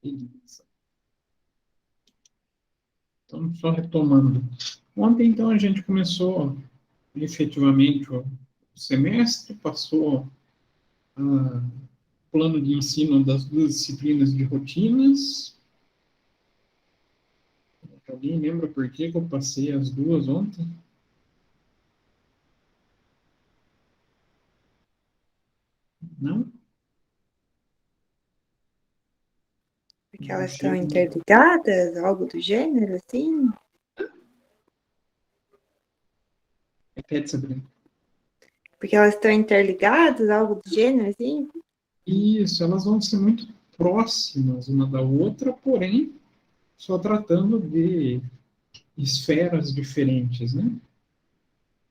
Beleza. Então, só retomando. Ontem, então, a gente começou efetivamente o semestre, passou o plano de ensino das duas disciplinas de rotinas. Alguém lembra por que eu passei as duas ontem? Não? Porque Não elas estão chego. interligadas, algo do gênero, assim? Repete, Sabrina. Porque elas estão interligadas, algo do gênero, assim? Isso, elas vão ser muito próximas uma da outra, porém, só tratando de esferas diferentes, né?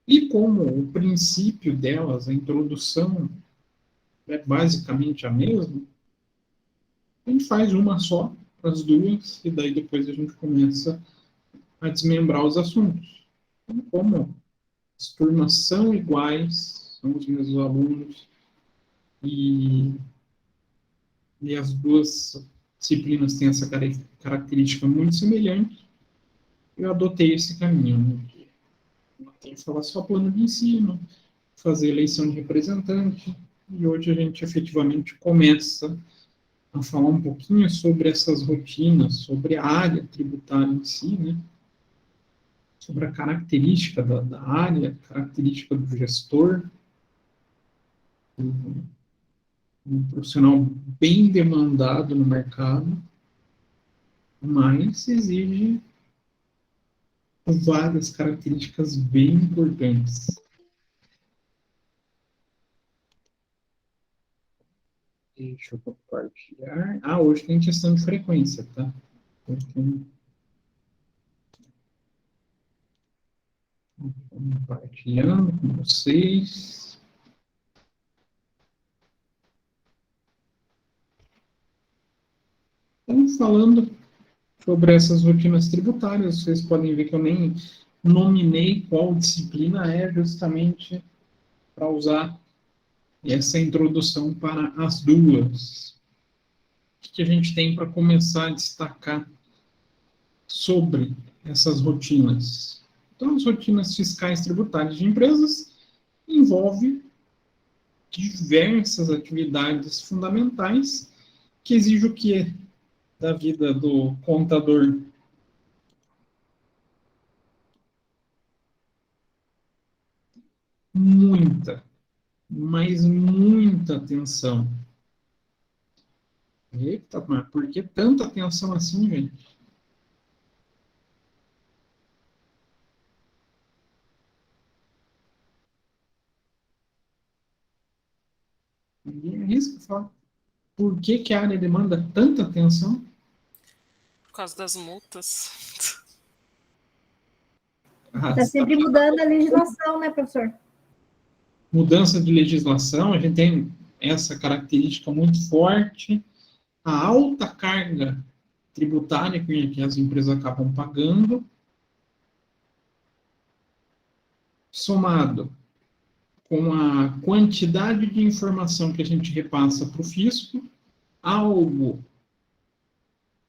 E como o princípio delas, a introdução, é basicamente a mesma, a gente faz uma só para as duas, e daí depois a gente começa a desmembrar os assuntos. Então, como as turmas são iguais, são os mesmos alunos, e, e as duas disciplinas têm essa característica muito semelhante, eu adotei esse caminho. Né? Tem que falar só plano de ensino, fazer eleição de representante, e hoje a gente efetivamente começa a falar um pouquinho sobre essas rotinas, sobre a área tributária em si, né? Sobre a característica da área, característica do gestor, um profissional bem demandado no mercado, mas exige várias características bem importantes. Deixa eu compartilhar. Hoje tem questão de frequência, tá? Então, compartilhando com vocês. Estamos falando sobre essas rotinas tributárias. Vocês podem ver que eu nem nominei qual disciplina é, justamente para usar essa introdução para as duas. O que a gente tem para começar a destacar sobre essas rotinas? Então, as rotinas fiscais tributárias de empresas envolvem diversas atividades fundamentais que exigem o que da vida do contador? Muita, mas muita atenção. Eita, mas por que tanta atenção assim, gente? Ninguém arrisca falar. Por que a área demanda tanta atenção? Por causa das multas. Está sempre mudando a legislação, né, professor? Mudança de legislação, a gente tem essa característica muito forte, a alta carga tributária que as empresas acabam pagando, somado com a quantidade de informação que a gente repassa para o fisco, algo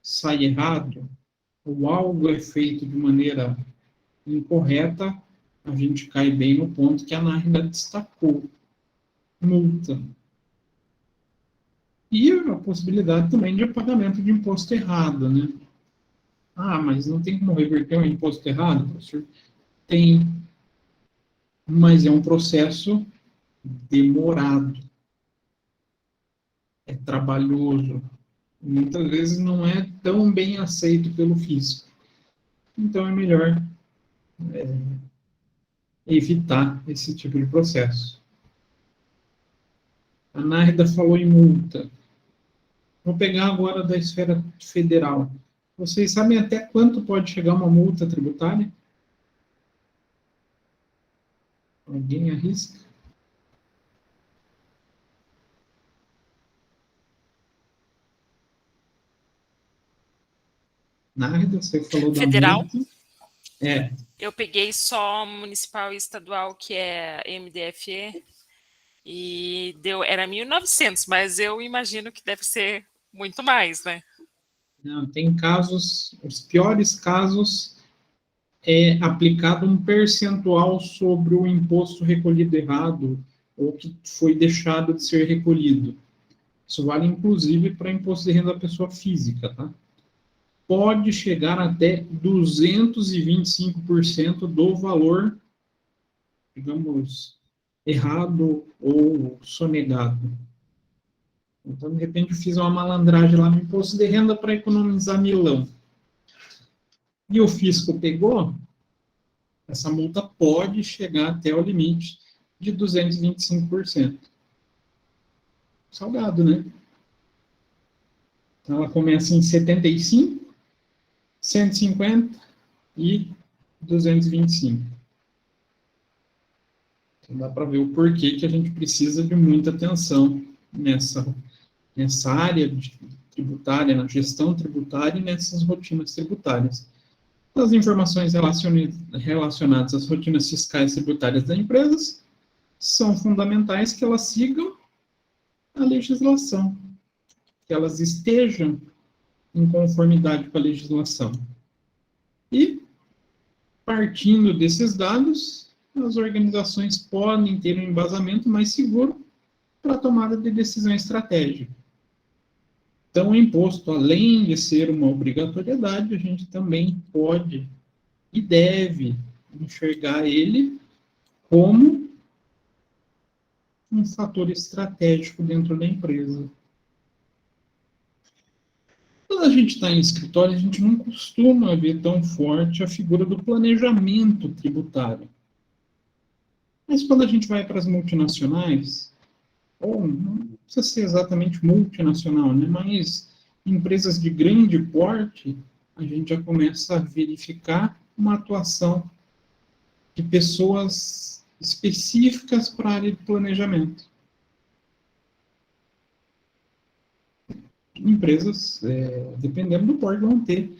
sai errado, ou algo é feito de maneira incorreta, a gente cai bem no ponto que a Nárida destacou. Multa. E a possibilidade também de pagamento de imposto errado, né? Mas não tem como reverter um imposto errado, professor? Tem, mas é um processo demorado, é trabalhoso, muitas vezes não é tão bem aceito pelo fisco. Então é melhor evitar esse tipo de processo. A Nárida falou em multa. Vou pegar agora da esfera federal. Vocês sabem até quanto pode chegar uma multa tributária? Alguém arrisca? Nárida, você falou da Federal? multa. Eu peguei só municipal e estadual, que é MDFE, e era 1.900, mas eu imagino que deve ser muito mais, né? Não, tem casos, os piores casos é aplicado um percentual sobre o imposto recolhido errado ou que foi deixado de ser recolhido. Isso vale, inclusive, para imposto de renda da pessoa física, tá? Pode chegar até 225% do valor, digamos, errado ou sonegado. Então, de repente, eu fiz uma malandragem lá no imposto de renda para economizar milão. E o fisco pegou, essa multa pode chegar até o limite de 225%. Salgado, né? Então, ela começa em 75, 150 e 225. Então, dá para ver o porquê que a gente precisa de muita atenção nessa área tributária, na gestão tributária e nessas rotinas tributárias. As informações relacionadas às rotinas fiscais tributárias das empresas são fundamentais que elas sigam a legislação, que elas estejam em conformidade com a legislação. E, partindo desses dados, as organizações podem ter um embasamento mais seguro para a tomada de decisão estratégica. Então, o imposto, além de ser uma obrigatoriedade, a gente também pode e deve enxergar ele como um fator estratégico dentro da empresa. Quando a gente está em escritório, a gente não costuma ver tão forte a figura do planejamento tributário. Mas quando a gente vai para as multinacionais, ou não precisa ser exatamente multinacional, né? Mas empresas de grande porte, a gente já começa a verificar uma atuação de pessoas específicas para a área de planejamento. Empresas, dependendo do porte, vão ter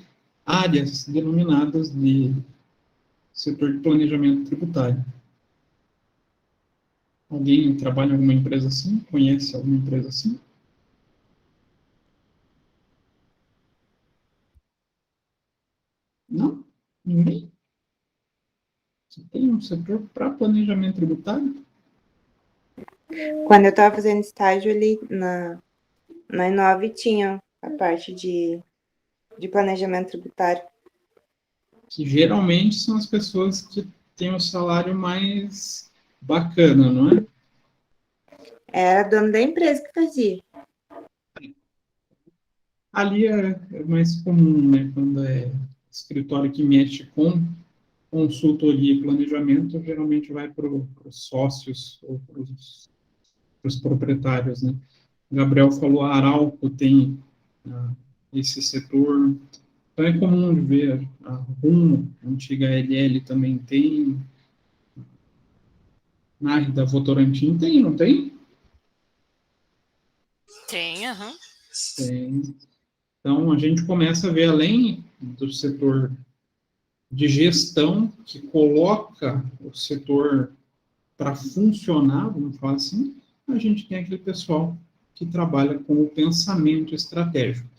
áreas denominadas de setor de planejamento tributário. Alguém trabalha em alguma empresa assim? Conhece alguma empresa assim? Não? Ninguém? Você tem um setor para planejamento tributário? Quando eu estava fazendo estágio ali na Inove, tinha a parte de planejamento tributário. Que geralmente são as pessoas que têm um salário mais bacana, não é? Era dono da empresa que fazia. Ali é mais comum, né? Quando é escritório que mexe com consultoria e planejamento, geralmente vai para os sócios ou para os proprietários, né? O Gabriel falou, a Arauco tem esse setor. Então é comum de ver, a RUM, a antiga LL também tem, na da Votorantim tem, não tem? Tem, aham. Tem. Então a gente começa a ver, além do setor de gestão, que coloca o setor para funcionar, vamos falar assim, a gente tem aquele pessoal que trabalha com o pensamento estratégico.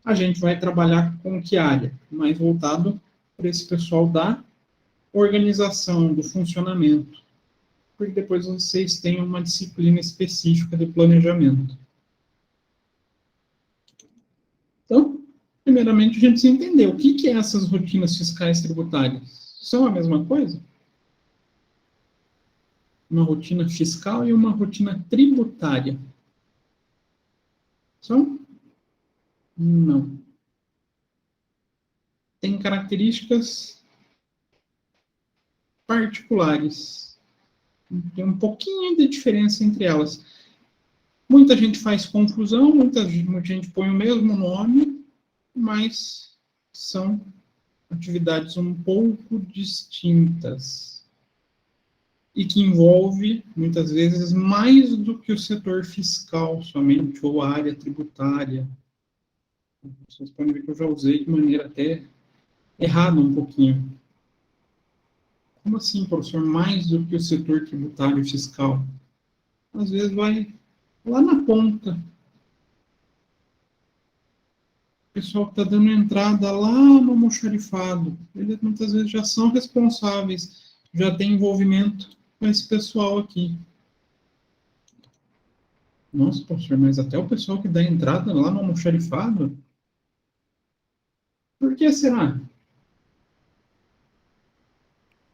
A gente vai trabalhar com que área? Mais voltado para esse pessoal da organização, do funcionamento, porque depois vocês têm uma disciplina específica de planejamento. Então, primeiramente, a gente precisa entender o que é essas rotinas fiscais tributárias. São a mesma coisa? Uma rotina fiscal e uma rotina tributária. São? Não. Tem características particulares. Tem um pouquinho de diferença entre elas. Muita gente faz confusão, muita gente põe o mesmo nome, mas são atividades um pouco distintas e que envolve, muitas vezes, mais do que o setor fiscal somente, ou a área tributária. Vocês podem ver que eu já usei de maneira até errada um pouquinho. Como assim, professor, mais do que o setor tributário e fiscal? Às vezes vai lá na ponta. pessoal que está dando entrada lá no almoxarifado, eles muitas vezes já são responsáveis, já tem envolvimento com esse pessoal aqui. Nossa, professor, mas até o pessoal que dá entrada lá no almoxarifado? Por que será?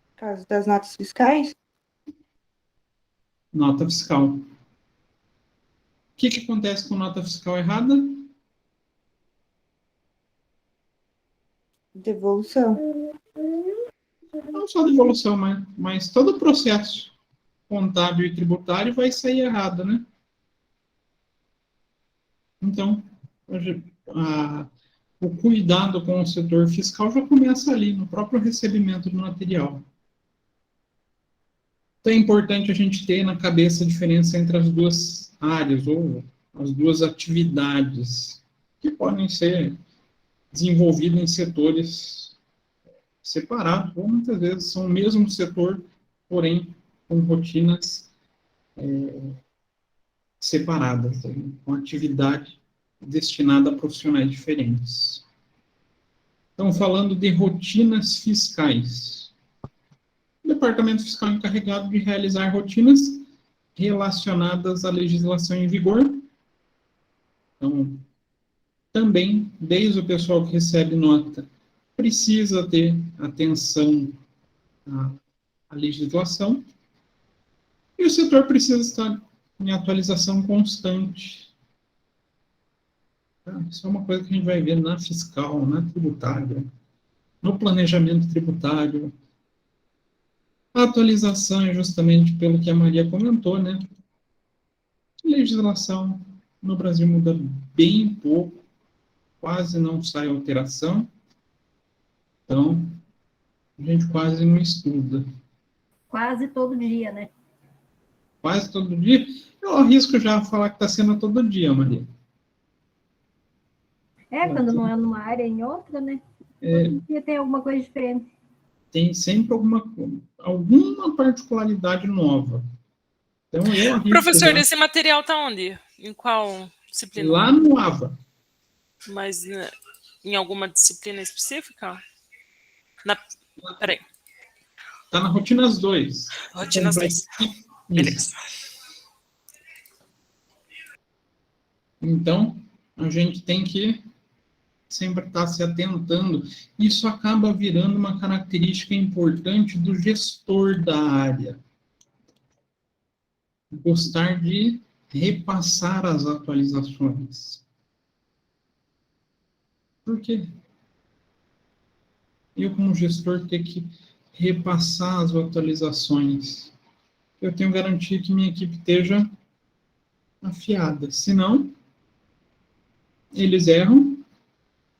Por causa das notas fiscais? Nota fiscal. O que acontece com nota fiscal errada? Devolução. Não só devolução, mas todo o processo contábil e tributário vai sair errado, né? Então, o cuidado com o setor fiscal já começa ali, no próprio recebimento do material. Então, é importante a gente ter na cabeça a diferença entre as duas áreas, ou as duas atividades, que podem ser desenvolvidas em setores separados, ou muitas vezes são o mesmo setor, porém com rotinas separadas, né? Com atividade destinada a profissionais diferentes. Então, falando de rotinas fiscais. O Departamento Fiscal é encarregado de realizar rotinas relacionadas à legislação em vigor. Então, também, desde o pessoal que recebe nota, precisa ter atenção à legislação, e o setor precisa estar em atualização constante. Isso é uma coisa que a gente vai ver na fiscal, na tributária, no planejamento tributário. A atualização é justamente pelo que a Maria comentou, né? A legislação no Brasil muda bem pouco, quase não sai alteração, então a gente quase não estuda. Quase todo dia, né? Quase todo dia. Eu arrisco já falar que está sendo todo dia, Maria. Quando não é numa área, em outra, né? Todo dia tem alguma coisa diferente. Tem sempre alguma particularidade nova. Então, eu arrisco Professor, já, esse material está onde? Em qual disciplina? lá no AVA. Mas em alguma disciplina específica? Peraí. Está na Rotinas 2. Rotinas 2. Beleza. Então, a gente tem que sempre estar se atentando. Isso acaba virando uma característica importante do gestor da área. Gostar de repassar as atualizações. Por quê? Eu, como gestor, ter que repassar as atualizações. Eu tenho garantia que minha equipe esteja afiada. Senão, eles erram,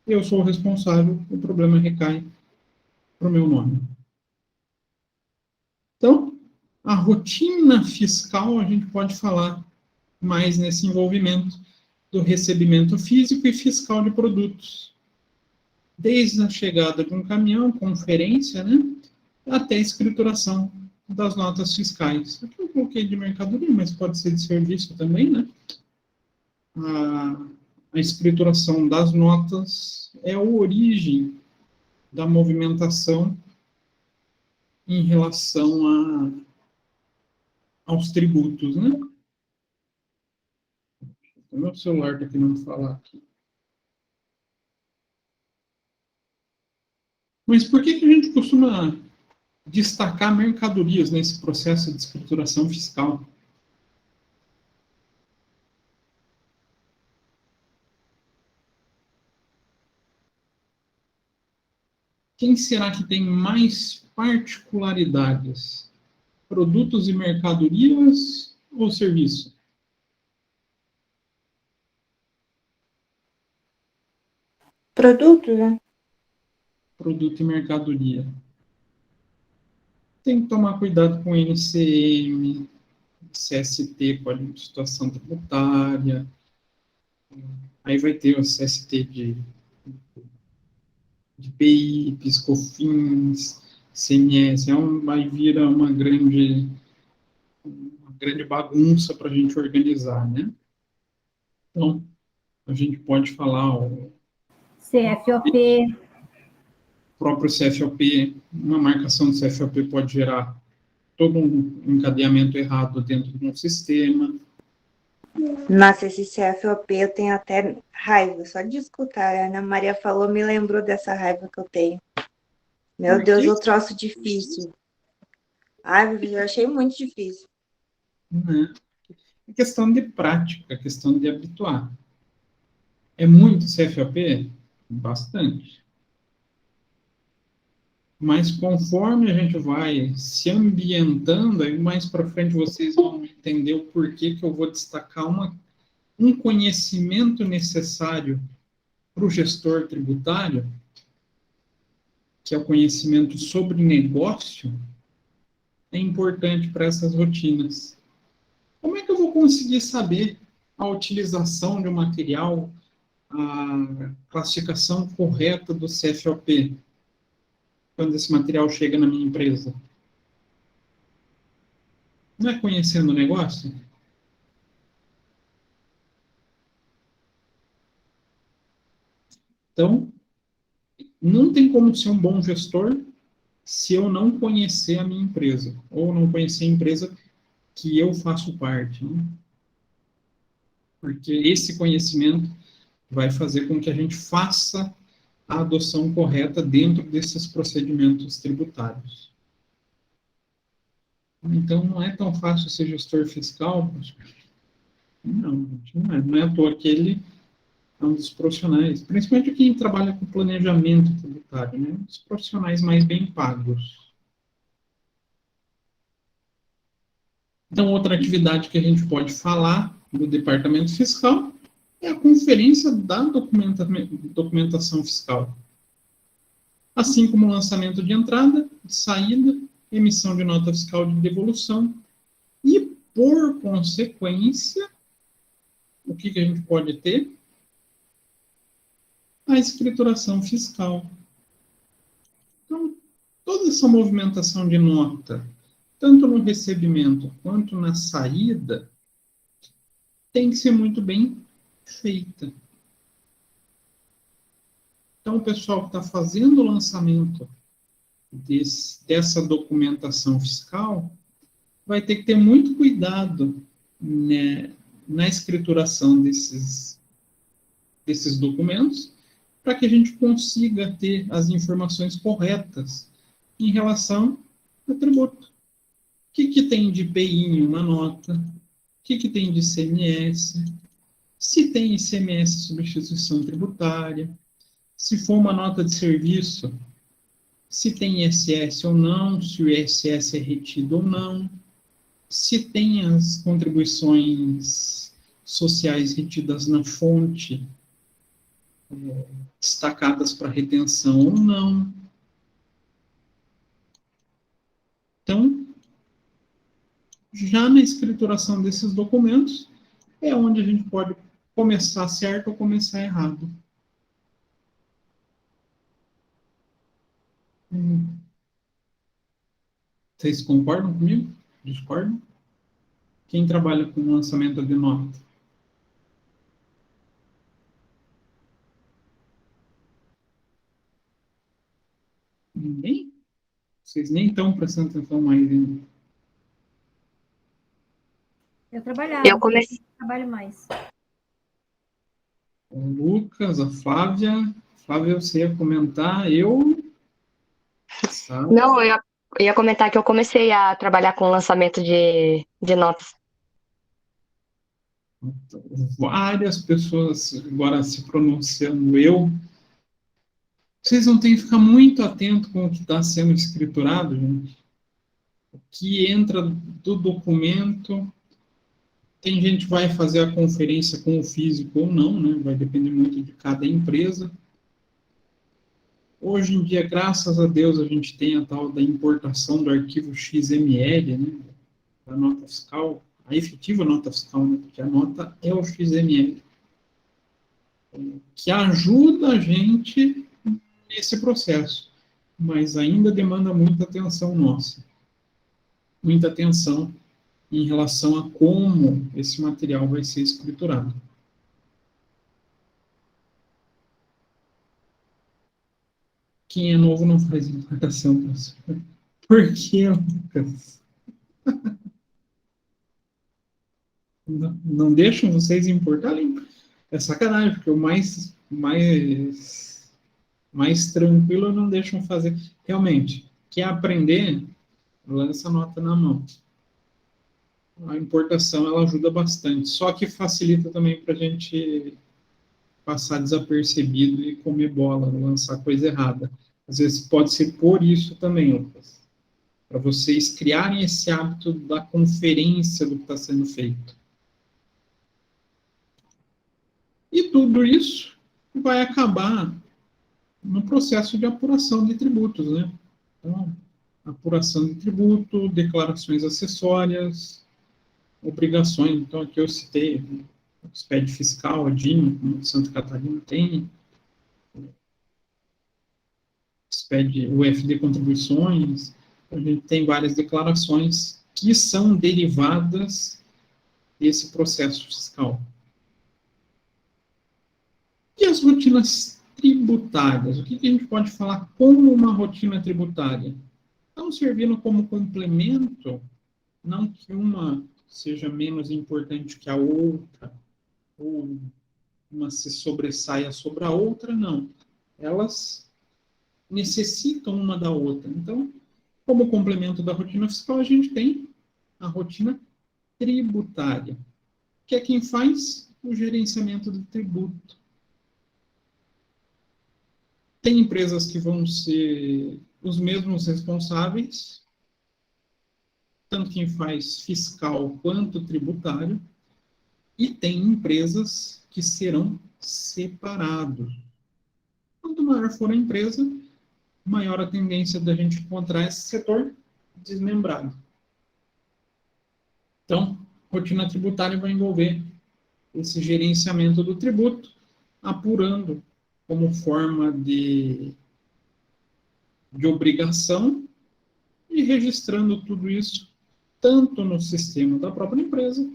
eu sou o responsável, o problema recai para o meu nome. Então, a rotina fiscal, a gente pode falar mais nesse envolvimento do recebimento físico e fiscal de produtos. Desde a chegada de um caminhão, conferência, né, até a escrituração das notas fiscais. Aqui eu coloquei de mercadoria, mas pode ser de serviço também, né? A escrituração das notas é a origem da movimentação em relação aos tributos, né? O meu celular está querendo falar aqui. Mas por que a gente costuma destacar mercadorias nesse processo de escrituração fiscal? Quem será que tem mais particularidades? Produtos e mercadorias ou serviço? Produtos, né? Produto e mercadoria. Tem que tomar cuidado com NCM, CST, Código de Situação Tributária. Aí vai ter o CST de PI, PIS/COFINS, CMS. Aí vira uma grande bagunça para a gente organizar, né? Então, a gente pode falar CFOP. Próprio CFOP, uma marcação do CFOP pode gerar todo um encadeamento errado dentro de um sistema. Nossa, esse CFOP eu tenho até raiva, só de escutar. A Ana Maria falou, me lembrou dessa raiva que eu tenho. Meu Por Deus, quê? o troço difícil. Ai, eu achei muito difícil. Né? É questão de prática, questão de habituar. É muito CFOP? Bastante. Mas conforme a gente vai se ambientando, aí mais para frente vocês vão entender o porquê que eu vou destacar um conhecimento necessário para o gestor tributário, que é o conhecimento sobre negócio, é importante para essas rotinas. Como é que eu vou conseguir saber a utilização de um material, a classificação correta do CFOP, quando esse material chega na minha empresa? Não é conhecendo o negócio? Então, não tem como ser um bom gestor se eu não conhecer a minha empresa, ou não conhecer a empresa que eu faço parte, né? Porque esse conhecimento vai fazer com que a gente faça a adoção correta dentro desses procedimentos tributários. Então, não é tão fácil ser gestor fiscal. Não, não é. Não é à toa que ele é um dos profissionais, principalmente quem trabalha com planejamento tributário, né? Os profissionais mais bem pagos. Então, outra atividade que a gente pode falar do departamento fiscal é a conferência da documentação fiscal. Assim como o lançamento de entrada, de saída, emissão de nota fiscal de devolução e, por consequência, o que a gente pode ter? A escrituração fiscal. Então, toda essa movimentação de nota, tanto no recebimento quanto na saída, tem que ser muito bem feita. Então, o pessoal que está fazendo o lançamento dessa documentação fiscal vai ter que ter muito cuidado, né, na escrituração desses documentos, para que a gente consiga ter as informações corretas em relação ao tributo. O que tem de IPI em uma nota? O que tem de ICMS? Se tem ICMS substituição tributária? Se for uma nota de serviço, se tem ISS ou não, se o ISS é retido ou não, se tem as contribuições sociais retidas na fonte, destacadas para retenção ou não. Então, já na escrituração desses documentos, é onde a gente pode começar certo ou começar errado. Vocês concordam comigo? Discordam? Quem trabalha com lançamento de nota? Ninguém? Vocês nem estão prestando atenção mais ainda. Eu trabalhava. Eu comecei. Trabalho mais. O Lucas, a Flávia. Flávia, você ia comentar, sabe? Não, eu ia comentar que eu comecei a trabalhar com lançamento de notas. Várias pessoas agora se pronunciando. Vocês não têm que ficar muito atento com o que está sendo escriturado, gente. O que entra do documento. Tem gente que vai fazer a conferência com o físico ou não, né? Vai depender muito de cada empresa. Hoje em dia, graças a Deus, a gente tem a tal da importação do arquivo XML, né? Da nota fiscal, a efetiva nota fiscal, né? Porque a nota é o XML. Que ajuda a gente nesse processo, mas ainda demanda muita atenção nossa. Muita atenção em relação a como esse material vai ser escriturado. Quem é novo não faz importação, professor. Por que, Lucas? Não deixam vocês importar limpo. É sacanagem, porque o mais tranquilo não deixam fazer. Realmente, quer aprender, lança a nota na mão. A importação, ela ajuda bastante. Só que facilita também para a gente passar desapercebido e comer bola, lançar coisa errada. Às vezes pode ser por isso também, Lucas. Para vocês criarem esse hábito da conferência do que está sendo feito. E tudo isso vai acabar no processo de apuração de tributos, né? Então, apuração de tributo, declarações acessórias, obrigações. Então, aqui eu citei o SPED fiscal, a DIN, como Santa Catarina tem, SPED, o FD contribuições, a gente tem várias declarações que são derivadas desse processo fiscal. E as rotinas tributárias? O que a gente pode falar como uma rotina tributária? Estão servindo como complemento, não que uma seja menos importante que a outra, ou uma se sobressaia sobre a outra, não. Elas necessitam uma da outra. Então, como complemento da rotina fiscal, a gente tem a rotina tributária, que é quem faz o gerenciamento do tributo. Tem empresas que vão ser os mesmos responsáveis, tanto quem faz fiscal quanto tributário, e tem empresas que serão separados. Quanto maior for a empresa, maior a tendência da gente encontrar esse setor desmembrado. Então, rotina tributária vai envolver esse gerenciamento do tributo, apurando como forma de obrigação e registrando tudo isso tanto no sistema da própria empresa,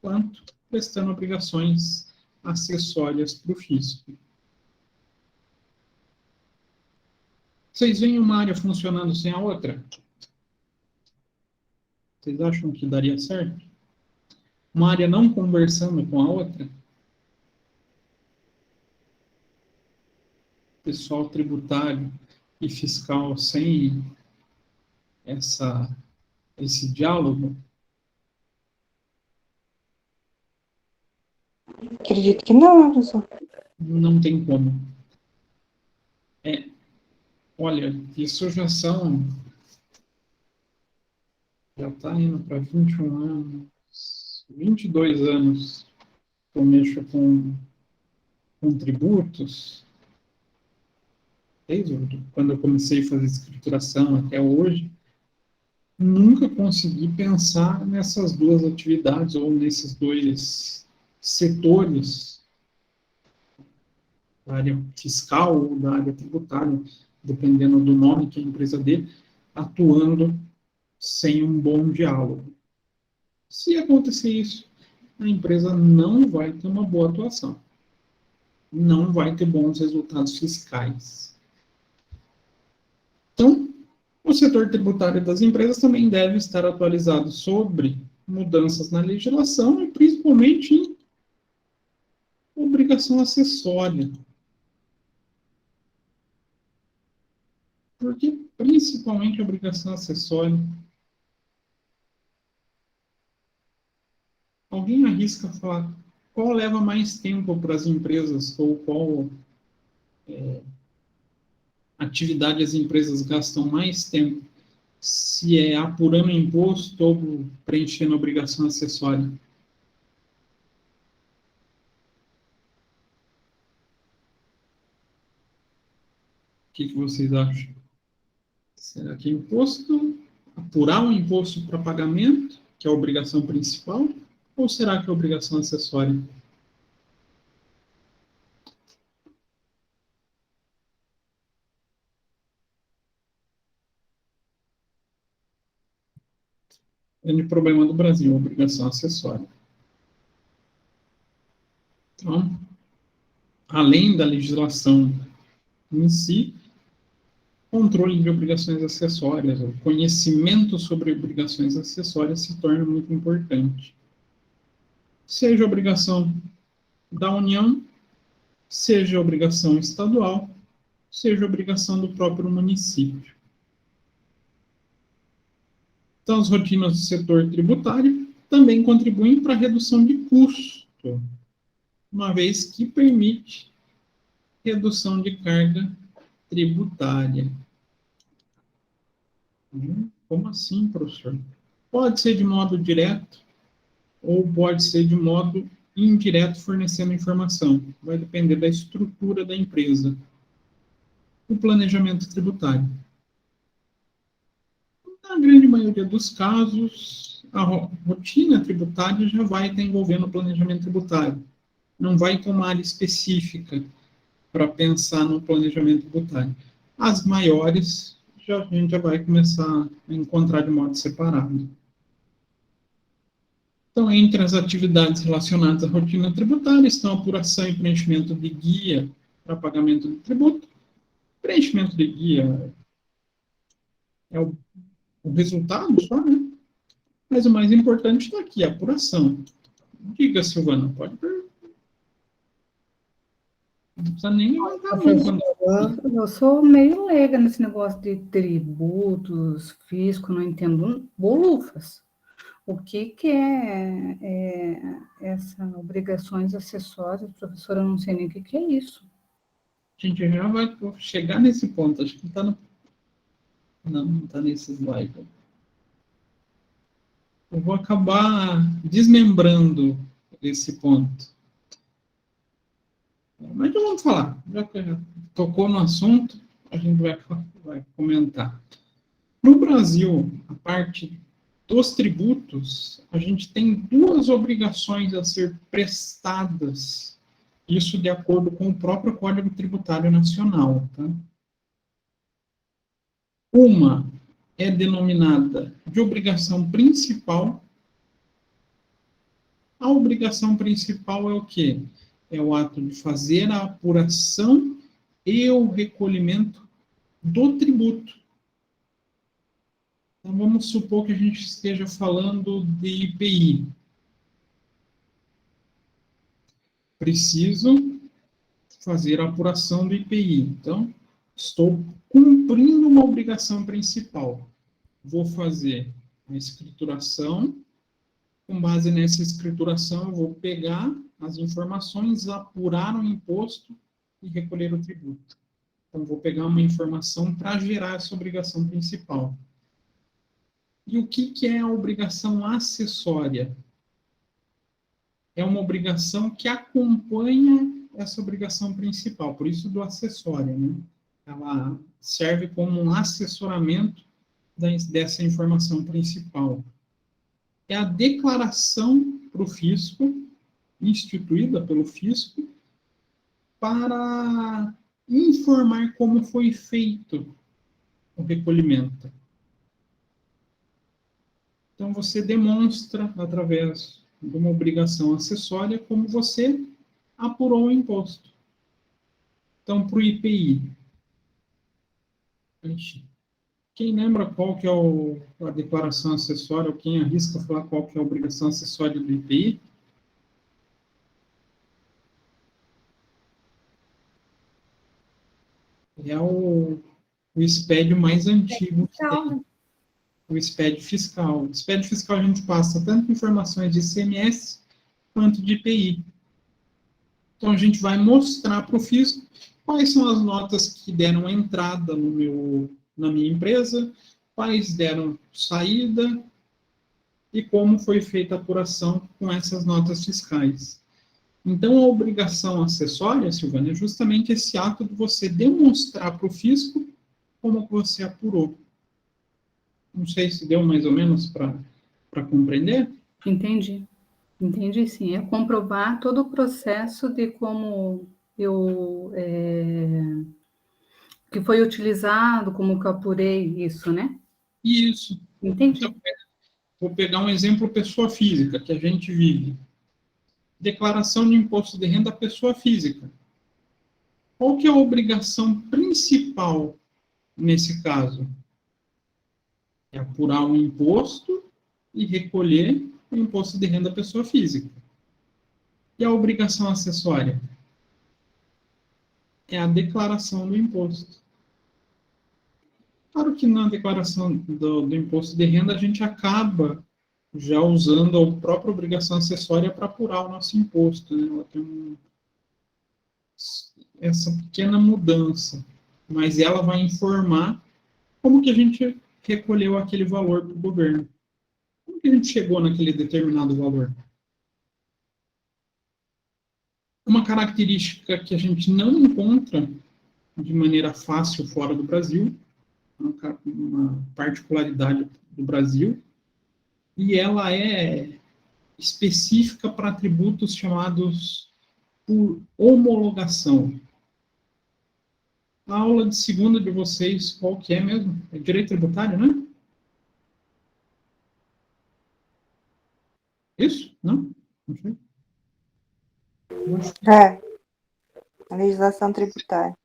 quanto prestando obrigações acessórias para o fisco. Vocês veem uma área funcionando sem a outra? Vocês acham que daria certo? Uma área não conversando com a outra? Pessoal tributário e fiscal sem esse diálogo? Acredito que não, professor. Não tem como. Olha, isso já está indo para 21 anos, 22 anos que eu mexo com tributos, desde quando eu comecei a fazer escrituração até hoje, nunca consegui pensar nessas duas atividades ou nesses dois setores, da área fiscal ou da área tributária, dependendo do nome que a empresa dê, atuando sem um bom diálogo. Se acontecer isso, a empresa não vai ter uma boa atuação. Não vai ter bons resultados fiscais. Então, o setor tributário das empresas também deve estar atualizado sobre mudanças na legislação e principalmente em obrigação acessória. Por que principalmente obrigação acessória? Alguém arrisca falar qual leva mais tempo para as empresas ou qual atividade as empresas gastam mais tempo? Se é apurando imposto ou preenchendo obrigação acessória? O que vocês acham? Será que é imposto, apurar o imposto para pagamento, que é a obrigação principal, ou será que é obrigação acessória? O grande problema do Brasil, obrigação acessória. Então, além da legislação em si, controle de obrigações acessórias, o conhecimento sobre obrigações acessórias se torna muito importante. Seja obrigação da União, seja obrigação estadual, seja obrigação do próprio município. Então, as rotinas do setor tributário também contribuem para a redução de custo, uma vez que permite redução de carga tributária. Como assim, professor? Pode ser de modo direto ou pode ser de modo indireto, fornecendo informação. Vai depender da estrutura da empresa. O planejamento tributário. Na grande maioria dos casos, a rotina tributária já vai estar envolvendo o planejamento tributário. Não vai ter uma área específica para pensar no planejamento tributário. As maiores, a gente já vai começar a encontrar de modo separado. Então, entre as atividades relacionadas à rotina tributária estão a apuração e preenchimento de guia para pagamento do tributo. Preenchimento de guia é o resultado só, né? Mas o mais importante está aqui, a apuração. Diga, Silvana, pode perguntar. Não precisa nem levantar a mão. Eu sou meio leiga nesse negócio de tributos, fisco, não entendo bolufas. O que é essas obrigações acessórias, professora? Eu não sei nem o que é isso. A gente já vai chegar nesse ponto, acho que está no... Não está nesse slide. Eu vou acabar desmembrando esse ponto. Mas já vamos falar. Já que tocou no assunto, a gente vai comentar. No Brasil, a parte dos tributos, a gente tem duas obrigações a ser prestadas. Isso de acordo com o próprio Código Tributário Nacional. Tá? Uma é denominada de obrigação principal. A obrigação principal é o quê? É o ato de fazer a apuração e o recolhimento do tributo. Então, vamos supor que a gente esteja falando de IPI. Preciso fazer a apuração do IPI. Então, estou cumprindo uma obrigação principal. Vou fazer a escrituração. Com base nessa escrituração, eu vou pegar as informações, apurar o imposto e recolher o tributo. Então, vou pegar uma informação para gerar essa obrigação principal. E o que é a obrigação acessória? É uma obrigação que acompanha essa obrigação principal, por isso do acessório, né? Ela serve como um assessoramento dessa informação principal. É a declaração para o fisco, instituída pelo fisco, para informar como foi feito o recolhimento. Então, você demonstra, através de uma obrigação acessória, como você apurou o imposto. Então, para o IPI. Quem lembra qual que é a declaração acessória, ou quem arrisca falar qual que é a obrigação acessória do IPI? É o SPED mais antigo que tem. O SPED fiscal. O SPED fiscal a gente passa tanto informações de ICMS quanto de IPI. Então, a gente vai mostrar para o fisco quais são as notas que deram entrada na minha empresa, quais deram saída e como foi feita a apuração com essas notas fiscais. Então, a obrigação acessória, Silvana, é justamente esse ato de você demonstrar para o fisco como você apurou. Não sei se deu mais ou menos para compreender. Entendi. Entendi, sim. É comprovar todo o processo de como que foi utilizado, como que eu apurei isso, né? Isso. Entendi. Então, vou pegar um exemplo pessoa física, que a gente vive. Declaração de imposto de renda à pessoa física. Qual que é a obrigação principal nesse caso? É apurar o imposto e recolher o imposto de renda da pessoa física. E a obrigação acessória? É a declaração do imposto. Claro que na declaração do imposto de renda a gente acaba já usando a própria obrigação acessória para apurar o nosso imposto, né? Ela tem essa pequena mudança, mas ela vai informar como que a gente recolheu aquele valor para o governo. Como que a gente chegou naquele determinado valor? Uma característica que a gente não encontra de maneira fácil fora do Brasil, uma particularidade do Brasil, e ela é específica para tributos chamados por homologação. A aula de segunda de vocês, qual que é mesmo? É direito tributário, né? Isso? Não? Não sei. A legislação tributária.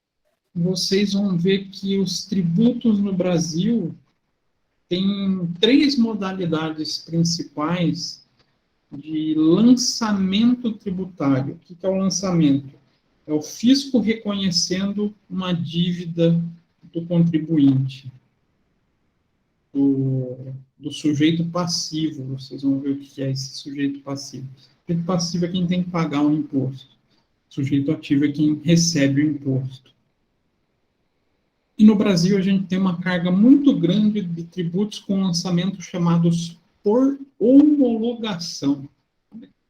Vocês vão ver que os tributos no Brasil têm 3 modalidades principais de lançamento tributário. O que é o lançamento? É o fisco reconhecendo uma dívida do contribuinte, do sujeito passivo. Vocês vão ver o que é esse sujeito passivo. O sujeito passivo é quem tem que pagar o imposto. O sujeito ativo é quem recebe o imposto. E no Brasil a gente tem uma carga muito grande de tributos com lançamentos chamados por homologação.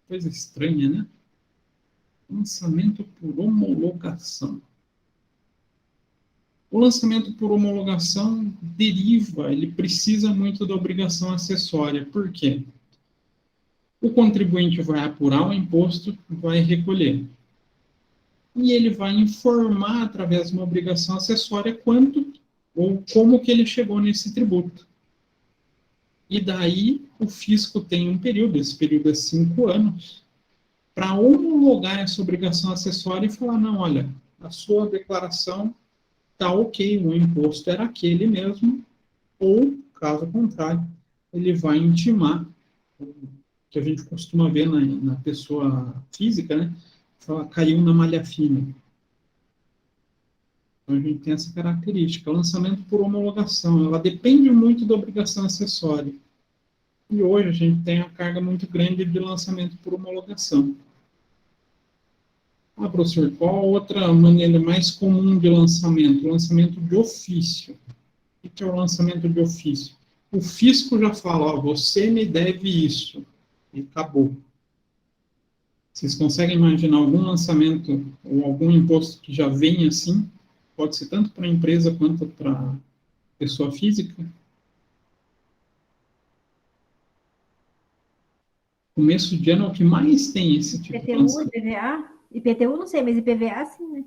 Coisa estranha, né? Lançamento por homologação. O lançamento por homologação deriva, ele precisa muito da obrigação acessória. Por quê? O contribuinte vai apurar o imposto, vai recolher. E ele vai informar, através de uma obrigação acessória, quanto ou como que ele chegou nesse tributo. E daí o fisco tem um período, esse período é 5 anos, para homologar essa obrigação acessória e falar, não, olha, a sua declaração está ok, o imposto era aquele mesmo, ou, caso contrário, ele vai intimar, que a gente costuma ver na pessoa física, né? Fala, caiu na malha fina. Então, a gente tem essa característica. O lançamento por homologação, ela depende muito da obrigação acessória. E hoje a gente tem a carga muito grande de lançamento por homologação. Ah, professor, qual a outra maneira mais comum de lançamento? O lançamento de ofício. O que é o lançamento de ofício? O fisco já fala, ó, você me deve isso. E acabou. Vocês conseguem imaginar algum lançamento ou algum imposto que já vem assim? Pode ser tanto para a empresa quanto para a pessoa física? Começo de ano é o que mais tem esse tipo de lançamento. IPTU, IPVA? IPTU não sei, mas IPVA sim, né?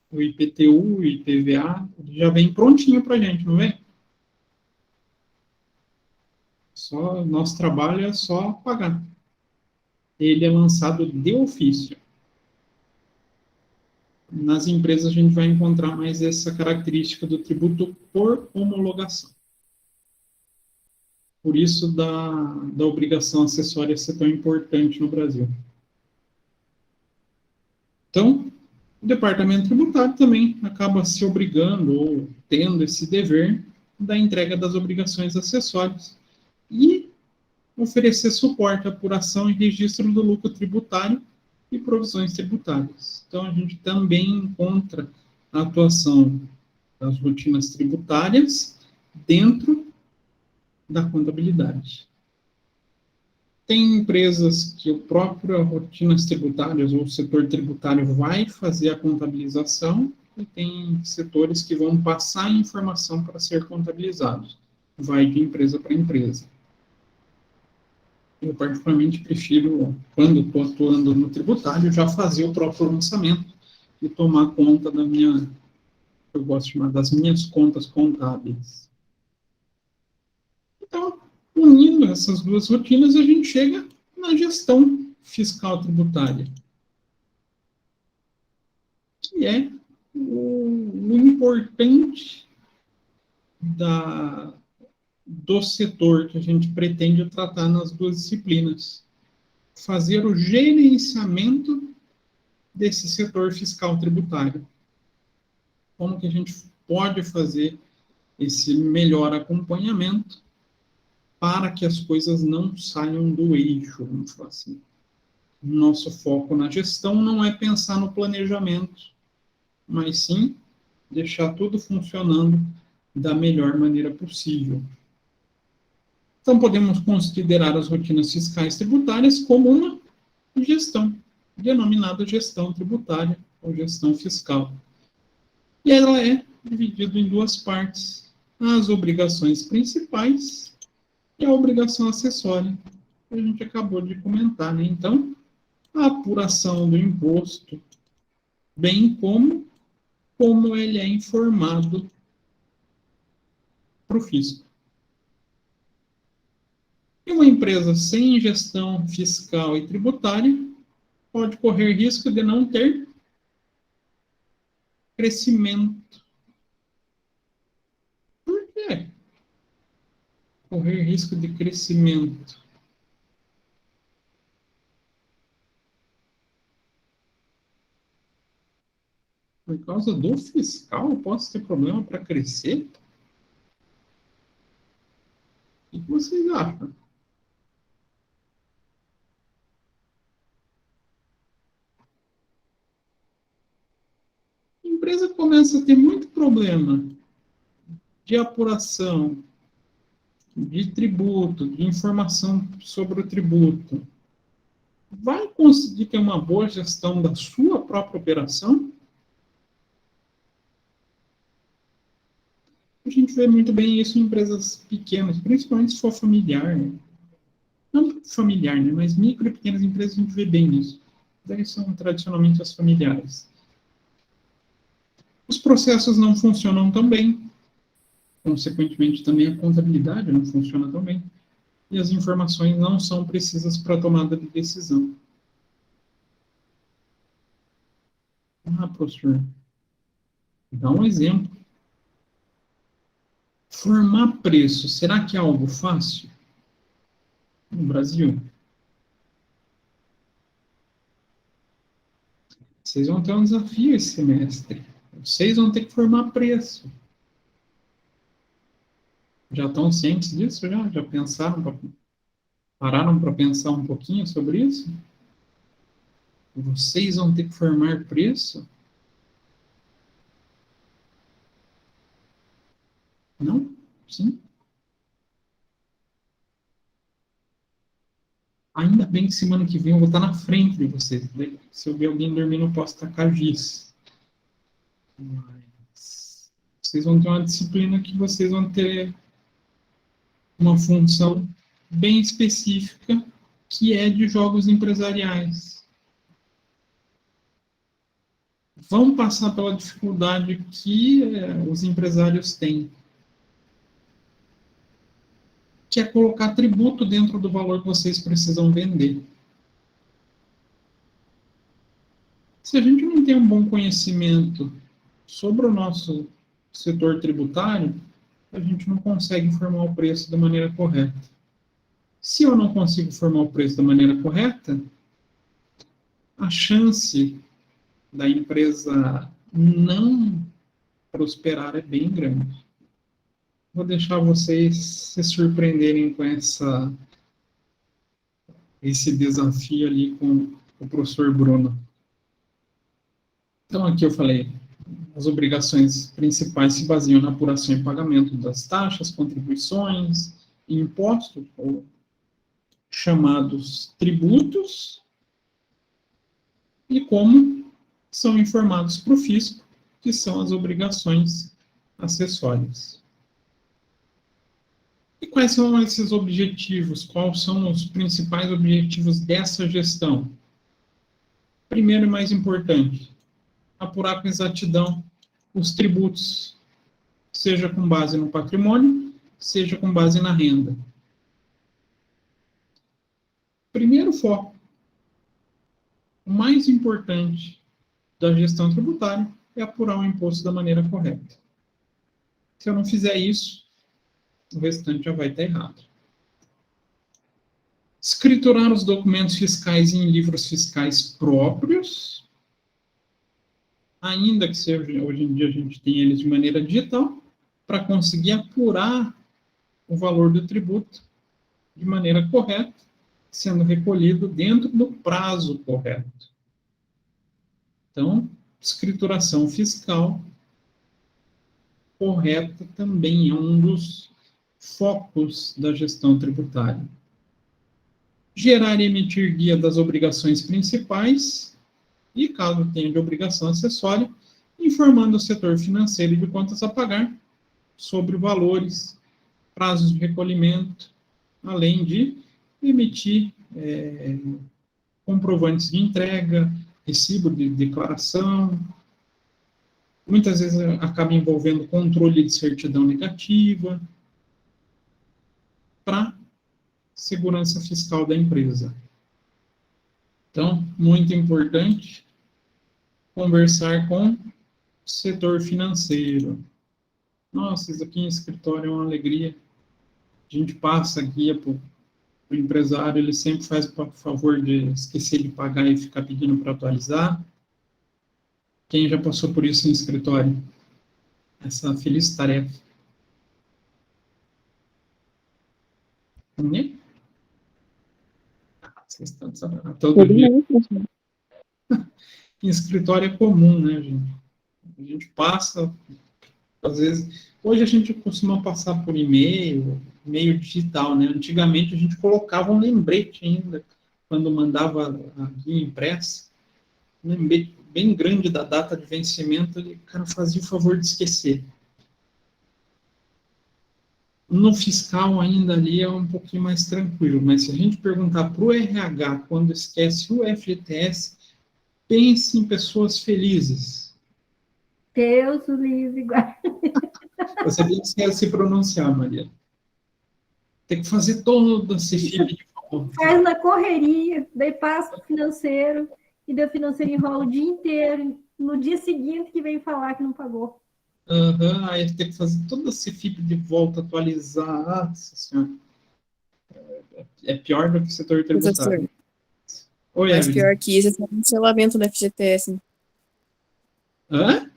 O IPTU, o IPVA, já vem prontinho para a gente, não vem? Só, nosso trabalho é só pagar. Ele é lançado de ofício. Nas empresas a gente vai encontrar mais essa característica do tributo por homologação. Por isso da obrigação acessória ser tão importante no Brasil. Então, o departamento tributário também acaba se obrigando ou tendo esse dever da entrega das obrigações acessórias e oferecer suporte à apuração e registro do lucro tributário e provisões tributárias. Então, a gente também encontra a atuação das rotinas tributárias dentro da contabilidade. Tem empresas que o próprio rotinas tributárias ou o setor tributário vai fazer a contabilização e tem setores que vão passar a informação para ser contabilizados. Vai de empresa para empresa. Eu, particularmente, prefiro, quando estou atuando no tributário, já fazer o próprio lançamento e tomar conta da minha, eu gosto de chamar das minhas contas contábeis. Então, unindo essas duas rotinas, a gente chega na gestão fiscal tributária, que é o importante do setor que a gente pretende tratar nas duas disciplinas. Fazer o gerenciamento desse setor fiscal tributário. Como que a gente pode fazer esse melhor acompanhamento para que as coisas não saiam do eixo, vamos falar assim. Nosso foco na gestão não é pensar no planejamento, mas sim deixar tudo funcionando da melhor maneira possível. Então, podemos considerar as rotinas fiscais tributárias como uma gestão, denominada gestão tributária ou gestão fiscal. E ela é dividida em duas partes: as obrigações principais e a obrigação acessória, que a gente acabou de comentar, né? Então, a apuração do imposto, bem como ele é informado para o fisco. E uma empresa sem gestão fiscal e tributária pode correr risco de não ter crescimento. Por quê? Correr risco de crescimento. Por causa do fiscal, eu posso ter problema para crescer? O que vocês acham? A empresa começa a ter muito problema de apuração, de tributo, de informação sobre o tributo. Vai conseguir ter uma boa gestão da sua própria operação? A gente vê muito bem isso em empresas pequenas, principalmente se for familiar, né? Não familiar, né? Mas micro e pequenas empresas a gente vê bem isso. Daí são tradicionalmente as familiares. Os processos não funcionam tão bem. Consequentemente, também a contabilidade não funciona tão bem. E as informações não são precisas para a tomada de decisão. Ah, professor, dá um exemplo. Formar preço, será que é algo fácil? No Brasil? Vocês vão ter um desafio esse semestre. Vocês vão ter que formar preço. Já estão cientes disso? Já pensaram? Pararam para pensar um pouquinho sobre isso? Vocês vão ter que formar preço? Não? Sim? Ainda bem que semana que vem eu vou estar na frente de vocês. Se eu ver alguém dormindo, eu posso tacar giz. Mas vocês vão ter uma disciplina que vocês vão ter uma função bem específica, que é de jogos empresariais. Vão passar pela dificuldade que os empresários têm, que é colocar tributo dentro do valor que vocês precisam vender. Se a gente não tem um bom conhecimento sobre o nosso setor tributário, a gente não consegue formar o preço da maneira correta. Se eu não consigo formar o preço da maneira correta, a chance da empresa não prosperar é bem grande. Vou deixar vocês se surpreenderem com esse desafio ali com o professor Bruno. Então, aqui eu falei, as obrigações principais se baseiam na apuração e pagamento das taxas, contribuições e impostos, ou chamados tributos, e como são informados para o fisco, que são as obrigações acessórias. E quais são esses objetivos? Quais são os principais objetivos dessa gestão? Primeiro e mais importante, apurar com exatidão os tributos, seja com base no patrimônio, seja com base na renda. Primeiro foco, o mais importante da gestão tributária é apurar o imposto da maneira correta. Se eu não fizer isso, o restante já vai estar errado. Escriturar os documentos fiscais em livros fiscais próprios, ainda que seja, hoje em dia a gente tem eles de maneira digital, para conseguir apurar o valor do tributo de maneira correta, sendo recolhido dentro do prazo correto. Então, escrituração fiscal correta também é um dos focos da gestão tributária. Gerar e emitir guia das obrigações principais e, caso tenha de obrigação acessória, informando o setor financeiro e de contas a pagar sobre valores, prazos de recolhimento, além de emitir comprovantes de entrega, recibo de declaração. Muitas vezes acaba envolvendo controle de certidão negativa para segurança fiscal da empresa. Então, muito importante conversar com o setor financeiro. Nossa, isso aqui em escritório é uma alegria. A gente passa a guia para o empresário, ele sempre faz o favor de esquecer de pagar e ficar pedindo para atualizar. Quem já passou por isso em escritório? Essa feliz tarefa. Ninguém? Vocês estão sabendo. Todo dia. Em escritório é comum, né, gente? A gente passa, às vezes... Hoje a gente costuma passar por e-mail digital, né? Antigamente a gente colocava um lembrete ainda, quando mandava a guia impressa, um lembrete bem grande da data de vencimento, e o cara fazia o favor de esquecer. No fiscal ainda ali é um pouquinho mais tranquilo, mas se a gente perguntar para o RH quando esquece o FGTS, pense em pessoas felizes. Deus o livre guarde. Você tem que se pronunciar, Maria. Tem que fazer todo esse filme de volta. Faz na correria, daí passa para o financeiro, e daí o financeiro enrola o dia inteiro, no dia seguinte que vem falar que não pagou. Aí tem que fazer todo esse FIP de volta, atualizar. Nossa senhora. É pior do que o setor tributário. Oi, mais Evelyn. pior que isso é o cancelamento do FGTS. Hã?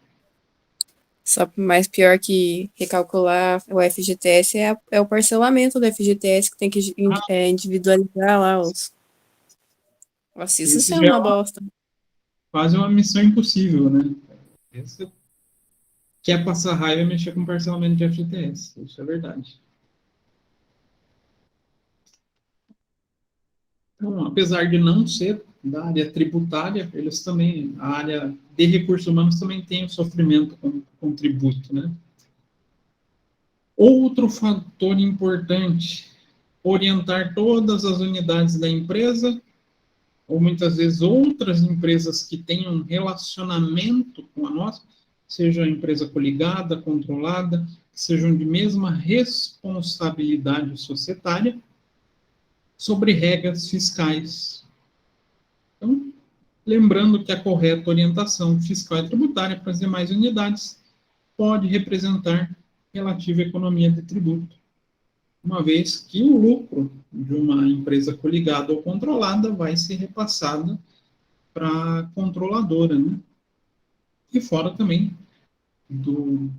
Só mais pior que recalcular o FGTS é o parcelamento do FGTS, que tem que individualizar lá os... Nossa, isso é uma bosta. Quase uma missão impossível, né? Esse quer passar raiva e mexer com parcelamento de FGTS. Isso é verdade. Então, apesar de não ser da área tributária, eles também, a área de recursos humanos também tem o sofrimento com tributo, né? Outro fator importante, orientar todas as unidades da empresa, ou muitas vezes outras empresas que tenham relacionamento com a nossa, seja a empresa coligada, controlada, que sejam de mesma responsabilidade societária, sobre regras fiscais. Então, lembrando que a correta orientação fiscal e tributária para as demais unidades pode representar relativa economia de tributo, uma vez que o lucro de uma empresa coligada ou controlada vai ser repassado para a controladora, né? E fora também do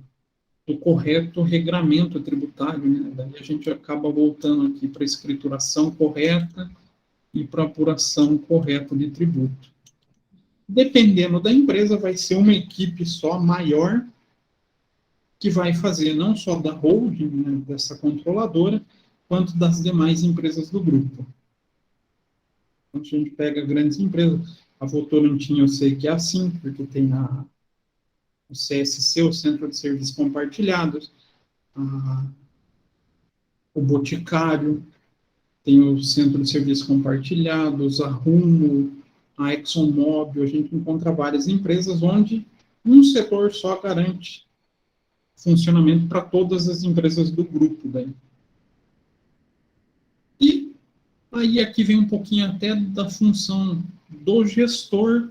correto regramento tributário, né? Daí a gente acaba voltando aqui para a escrituração correta e para a apuração correta de tributo. Dependendo da empresa, vai ser uma equipe só maior que vai fazer não só da holding, né, dessa controladora, quanto das demais empresas do grupo. Então, a gente pega grandes empresas, a Votorantim eu sei que é assim, porque tem o CSC, o Centro de Serviços Compartilhados, o Boticário, tem o Centro de Serviços Compartilhados, a Rumo, a ExxonMobil, a gente encontra várias empresas onde um setor só garante funcionamento para todas as empresas do grupo. Daí. E aí aqui vem um pouquinho até da função do gestor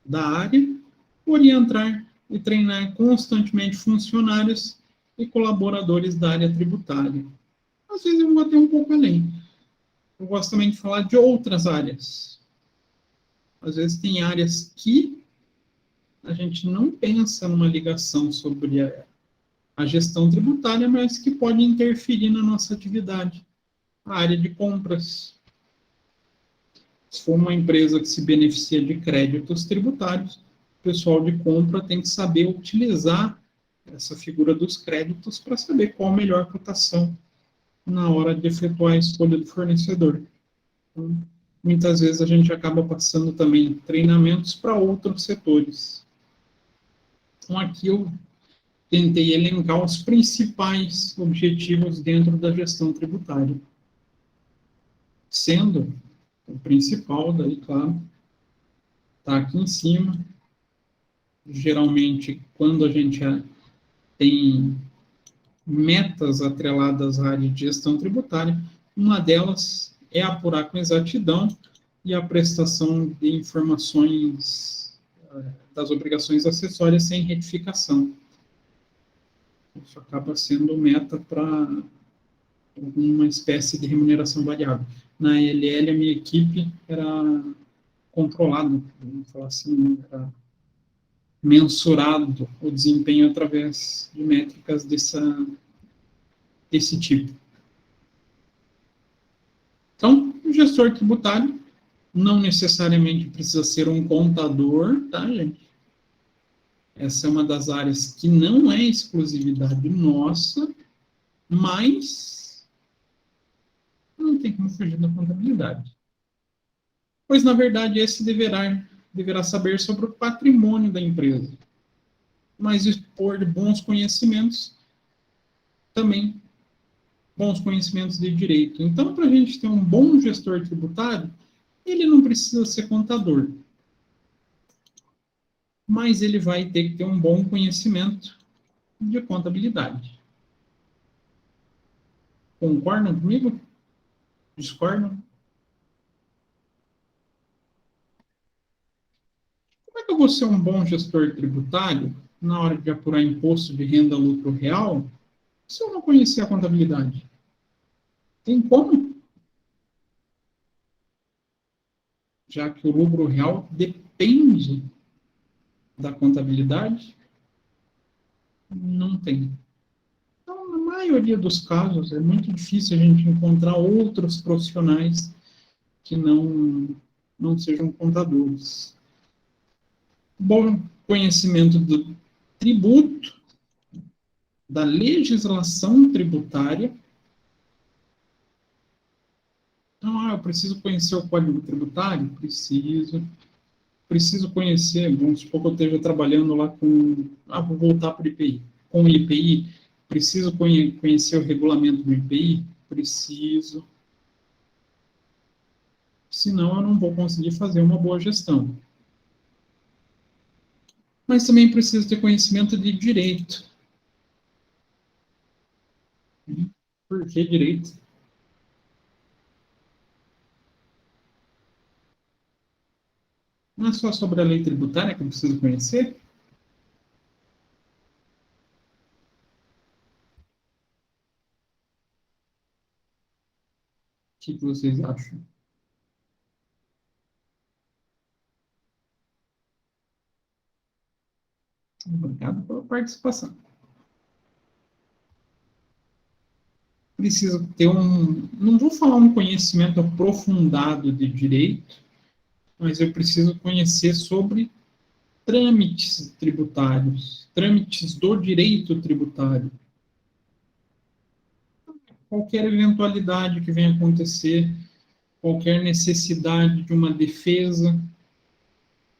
da área, orientar e treinar constantemente funcionários e colaboradores da área tributária. Às vezes eu vou até um pouco além. Eu gosto também de falar de outras áreas. Às vezes tem áreas que a gente não pensa numa ligação sobre a gestão tributária, mas que pode interferir na nossa atividade. A área de compras. Se for uma empresa que se beneficia de créditos tributários, o pessoal de compra tem que saber utilizar essa figura dos créditos para saber qual a melhor cotação na hora de efetuar a escolha do fornecedor. Então, muitas vezes a gente acaba passando também treinamentos para outros setores. Então, aqui eu tentei elencar os principais objetivos dentro da gestão tributária. Sendo o principal, daí, claro, está aqui em cima. Geralmente, quando a gente tem metas atreladas à área de gestão tributária, uma delas é apurar com exatidão e a prestação de informações das obrigações acessórias sem retificação. Isso acaba sendo meta para uma espécie de remuneração variável. Na LL, a minha equipe era controlada, vamos falar assim, era mensurado o desempenho através de métricas desse tipo. Então, o gestor tributário não necessariamente precisa ser um contador, tá, gente? Essa é uma das áreas que não é exclusividade nossa, mas não tem como fugir da contabilidade. Pois, na verdade, esse deverá saber sobre o patrimônio da empresa, mas dispor de bons conhecimentos, também bons conhecimentos de direito. Então, para a gente ter um bom gestor tributário, ele não precisa ser contador, mas ele vai ter que ter um bom conhecimento de contabilidade. Concordam comigo? Discordam? Como é que eu vou ser um bom gestor tributário na hora de apurar imposto de renda lucro real se eu não conhecer a contabilidade? Tem como? Já que o lucro real depende da contabilidade, não tem. Então, na maioria dos casos, é muito difícil a gente encontrar outros profissionais que não sejam contadores. Bom conhecimento do tributo, da legislação tributária. Então, eu preciso conhecer o Código Tributário? Preciso conhecer, vamos supor que eu esteja trabalhando lá com... vou voltar para o IPI. Com o IPI, preciso conhecer o regulamento do IPI? Preciso. Senão, eu não vou conseguir fazer uma boa gestão. Mas também preciso ter conhecimento de direito. Por que direito? Não é só sobre a lei tributária que eu preciso conhecer? O que vocês acham? Obrigado pela participação. Preciso ter não vou falar um conhecimento aprofundado de direito, mas eu preciso conhecer sobre trâmites tributários, trâmites do direito tributário. Qualquer eventualidade que venha acontecer, qualquer necessidade de uma defesa,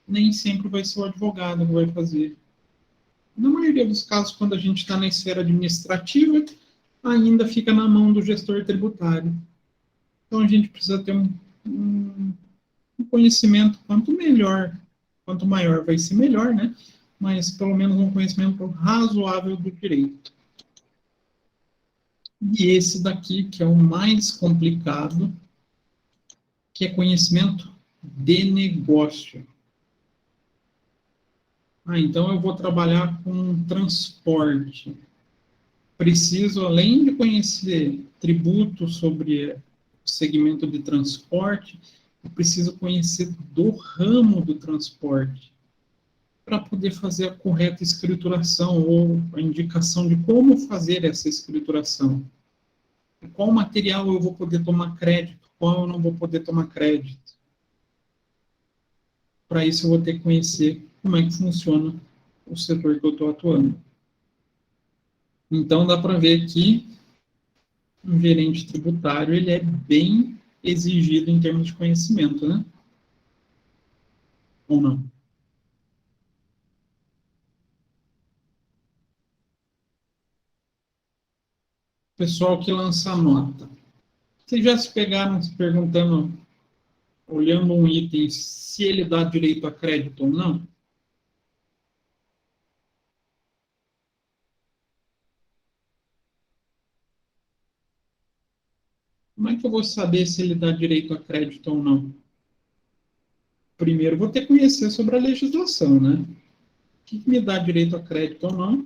nem sempre vai ser o advogado que vai fazer. Na maioria dos casos, quando a gente está na esfera administrativa, ainda fica na mão do gestor tributário. Então, a gente precisa ter um conhecimento, quanto maior vai ser melhor, né? Mas pelo menos um conhecimento razoável do direito. E esse daqui, que é o mais complicado, que é conhecimento de negócio. Então eu vou trabalhar com transporte. preciso, além de conhecer tributo sobre o segmento de transporte, eu preciso conhecer do ramo do transporte, para poder fazer a correta escrituração ou a indicação de como fazer essa escrituração. Qual material eu vou poder tomar crédito, qual eu não vou poder tomar crédito. Para isso eu vou ter que conhecer como é que funciona o setor que eu estou atuando. Então dá para ver que um gerente tributário ele é bem exigido em termos de conhecimento, né? Ou não? Pessoal que lança nota. Vocês já se pegaram se perguntando, olhando um item, se ele dá direito a crédito ou não? Como é que eu vou saber se ele dá direito a crédito ou não? Primeiro, vou ter que conhecer sobre a legislação, né? O que me dá direito a crédito ou não?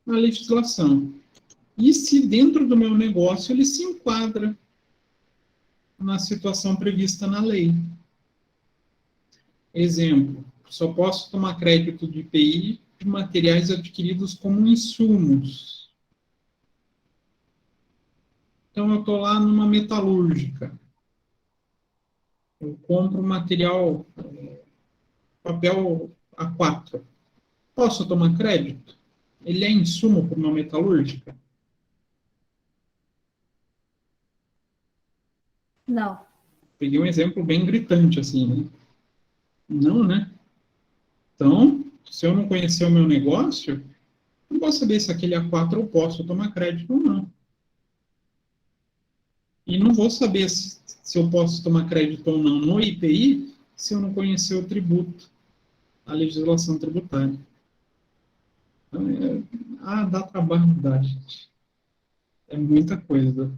A legislação. E se dentro do meu negócio ele se enquadra na situação prevista na lei. Exemplo, só posso tomar crédito de IPI de materiais adquiridos como insumos. Então, eu estou lá numa metalúrgica. Eu compro material, papel A4. Posso tomar crédito? Ele é insumo para uma metalúrgica? Não. Peguei um exemplo bem gritante, assim, né? Não, né? Então, se eu não conhecer o meu negócio, não posso saber se aquele A4 eu posso tomar crédito ou não. E não vou saber se eu posso tomar crédito ou não no IPI se eu não conhecer o tributo, a legislação tributária. Então, dá trabalho, dá, gente. É muita coisa.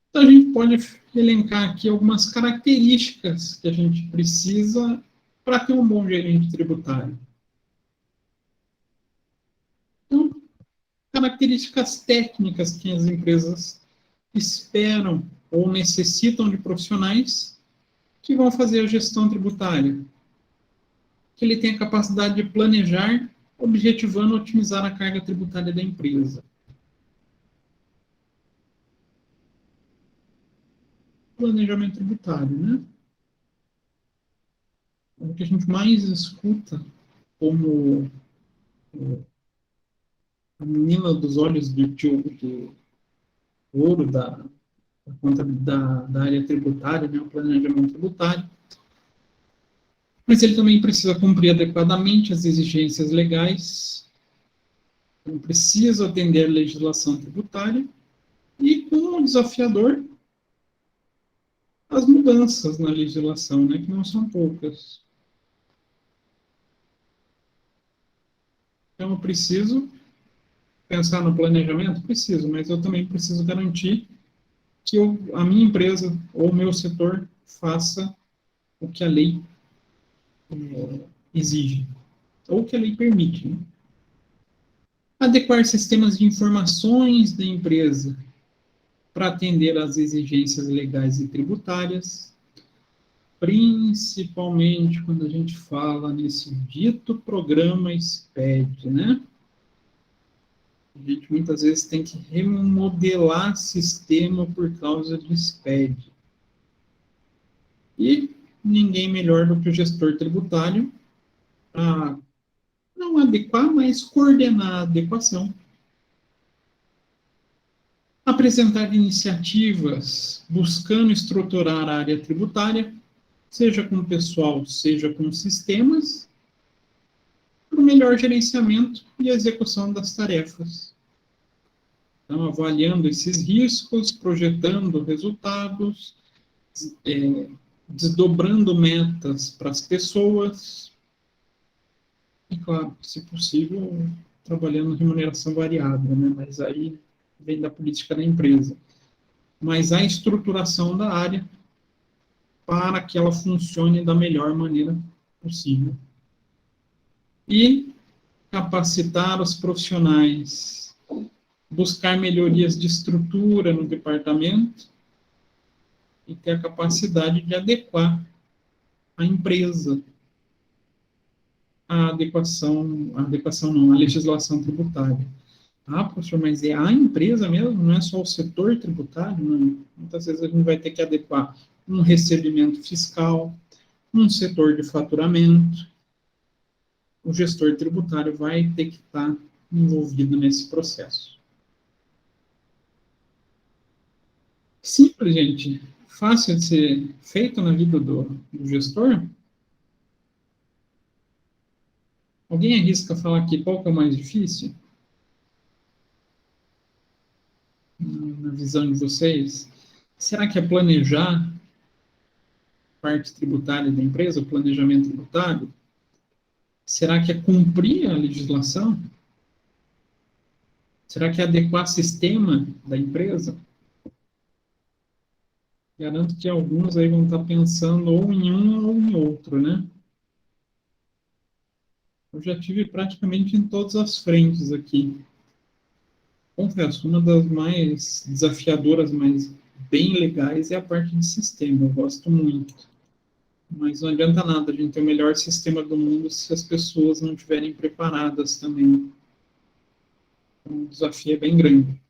Então, a gente pode elencar aqui algumas características que a gente precisa para ter um bom gerente tributário. Então, características técnicas que as empresas esperam ou necessitam de profissionais que vão fazer a gestão tributária. Que ele tenha capacidade de planejar, objetivando otimizar a carga tributária da empresa. Planejamento tributário, né? O que a gente mais escuta como a menina dos olhos de ouro da área tributária, né? O planejamento tributário. Mas ele também precisa cumprir adequadamente as exigências legais, ele precisa atender a legislação tributária e, como desafiador, as mudanças na legislação, né, que não são poucas. Então, eu preciso pensar no planejamento? Preciso, mas eu também preciso garantir que a minha empresa ou o meu setor faça o que a lei exige, ou o que a lei permite. Né? Adequar sistemas de informações da empresa para atender às exigências legais e tributárias, principalmente quando a gente fala nesse dito programa SPED, né? A gente muitas vezes tem que remodelar sistema por causa de SPED. E ninguém melhor do que o gestor tributário para não adequar, mas coordenar a adequação. Apresentar iniciativas buscando estruturar a área tributária, seja com pessoal, seja com sistemas, para o melhor gerenciamento e execução das tarefas. Então, avaliando esses riscos, projetando resultados, desdobrando metas para as pessoas, e, claro, se possível, trabalhando remuneração variável, né? Mas aí vem da política da empresa. Mas a estruturação da área para que ela funcione da melhor maneira possível. E capacitar os profissionais, buscar melhorias de estrutura no departamento e ter a capacidade de adequar a empresa à à legislação tributária. Ah, professor, mas é a empresa mesmo, não é só o setor tributário? Não. Muitas vezes a gente vai ter que adequar um recebimento fiscal, um setor de faturamento. O gestor tributário vai ter que estar envolvido nesse processo. Simples, gente. Fácil de ser feito na vida do gestor. Alguém arrisca falar aqui qual que é o mais difícil? Na visão de vocês? Será que é planejar a parte tributária da empresa, o planejamento tributário? Será que é cumprir a legislação? Será que é adequar o sistema da empresa? Garanto que alguns aí vão estar pensando ou em um ou em outro, né? Eu já tive praticamente em todas as frentes aqui. Confesso, uma das mais desafiadoras, mas bem legais é a parte de sistema. Eu gosto muito. Mas não adianta nada a gente ter o melhor sistema do mundo se as pessoas não estiverem preparadas também. Então, o desafio é bem grande.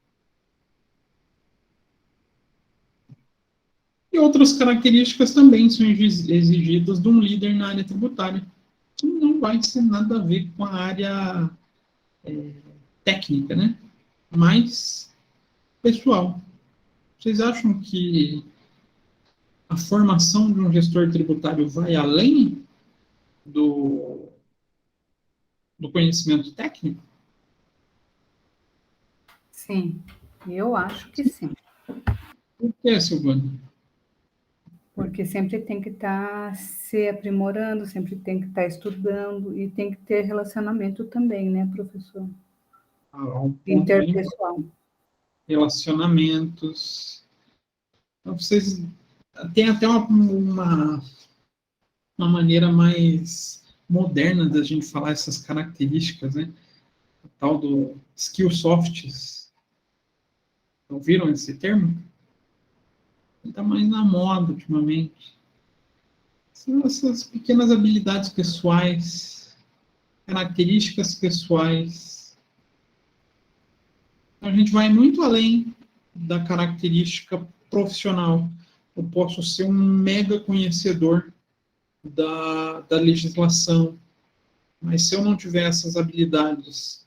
E outras características também são exigidas de um líder na área tributária, que não vai ter nada a ver com a área técnica, né? Mas pessoal. Vocês acham que a formação de um gestor tributário vai além do conhecimento técnico? Sim, eu acho que sim. Por que, Silvana? Porque sempre tem que estar se aprimorando, sempre tem que estar estudando e tem que ter relacionamento também, né, professor? Um ponto Interpessoal. Relacionamentos. Então, vocês têm até uma maneira mais moderna da gente falar essas características, né? O tal do skill softs. Ouviram esse termo? Está mais na moda ultimamente. São essas pequenas habilidades pessoais, características pessoais. A gente vai muito além da característica profissional. Eu posso ser um mega conhecedor da legislação, mas se eu não tiver essas habilidades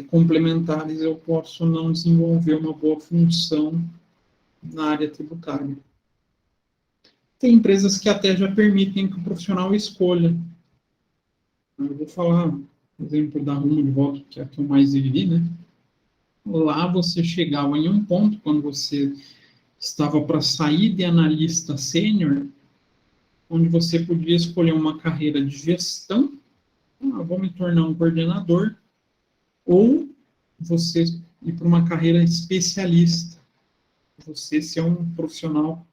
complementares, eu posso não desenvolver uma boa função na área tributária. Tem empresas que até já permitem que o profissional escolha. Eu vou falar, por exemplo, da Rumo de Volta, que é a que eu mais vivi, né? Lá você chegava em um ponto, quando você estava para sair de analista sênior, onde você podia escolher uma carreira de gestão, vou me tornar um coordenador, ou você ir para uma carreira especialista, você ser um profissional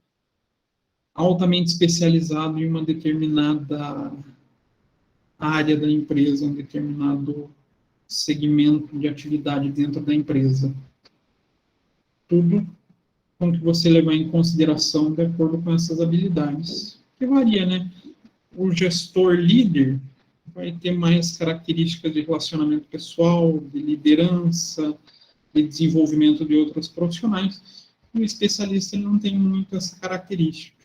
altamente especializado em uma determinada área da empresa, um determinado segmento de atividade dentro da empresa. Tudo com que você levar em consideração de acordo com essas habilidades. Que varia, né? O gestor líder vai ter mais características de relacionamento pessoal, de liderança, de desenvolvimento de outros profissionais. O especialista ele não tem muito essa característica.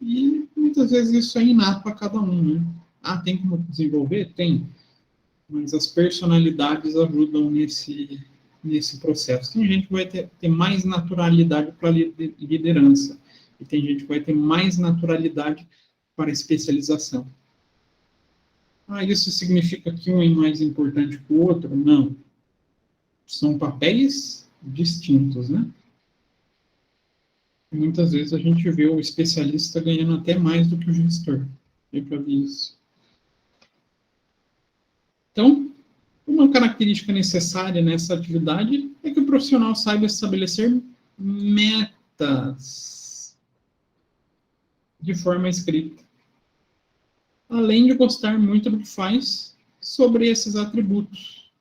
E muitas vezes isso é inato para cada um, né? Tem como desenvolver? Tem. Mas as personalidades ajudam nesse processo. Tem gente que vai ter mais naturalidade para liderança. E tem gente que vai ter mais naturalidade para especialização. Isso significa que um é mais importante que o outro? Não. São papéis distintos, né? E muitas vezes a gente vê o especialista ganhando até mais do que o gestor. Eu já vi isso. Então, uma característica necessária nessa atividade é que o profissional saiba estabelecer metas de forma escrita. Além de gostar muito do que faz, sobre esses atributos.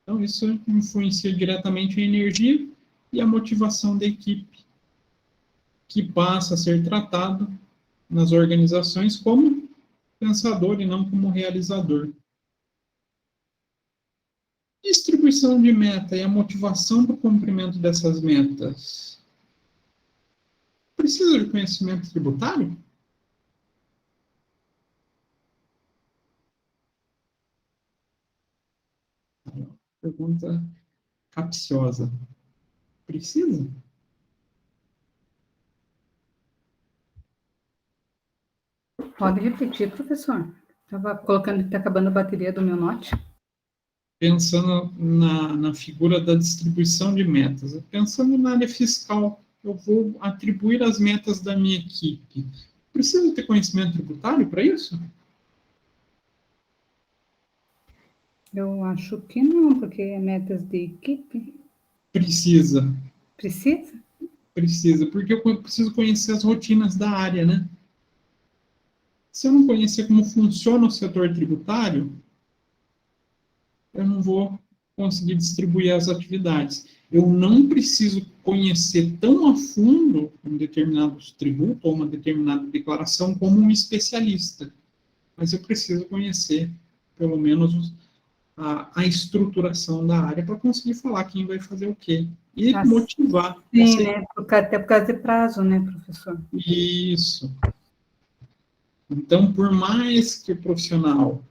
Então, isso influencia diretamente a energia e a motivação da equipe, que passa a ser tratado nas organizações como pensador e não como realizador. Distribuição de meta e a motivação para o cumprimento dessas metas. Precisa de conhecimento tributário? Pergunta capciosa. Precisa? Pode repetir, professor. Estava colocando que está acabando a bateria do meu note. Pensando na figura da distribuição de metas, pensando na área fiscal, eu vou atribuir as metas da minha equipe. Preciso ter conhecimento tributário para isso? Eu acho que não, porque é metas de equipe. Precisa. Precisa? Precisa, porque eu preciso conhecer as rotinas da área, né? Se eu não conhecer como funciona o setor tributário, eu não vou conseguir distribuir as atividades. Eu não preciso conhecer tão a fundo um determinado tributo ou uma determinada declaração como um especialista, mas eu preciso conhecer, pelo menos, a estruturação da área para conseguir falar quem vai fazer o quê e motivar. Sim, né? Até por causa de prazo, né, professor? Isso. Então, por mais que o profissional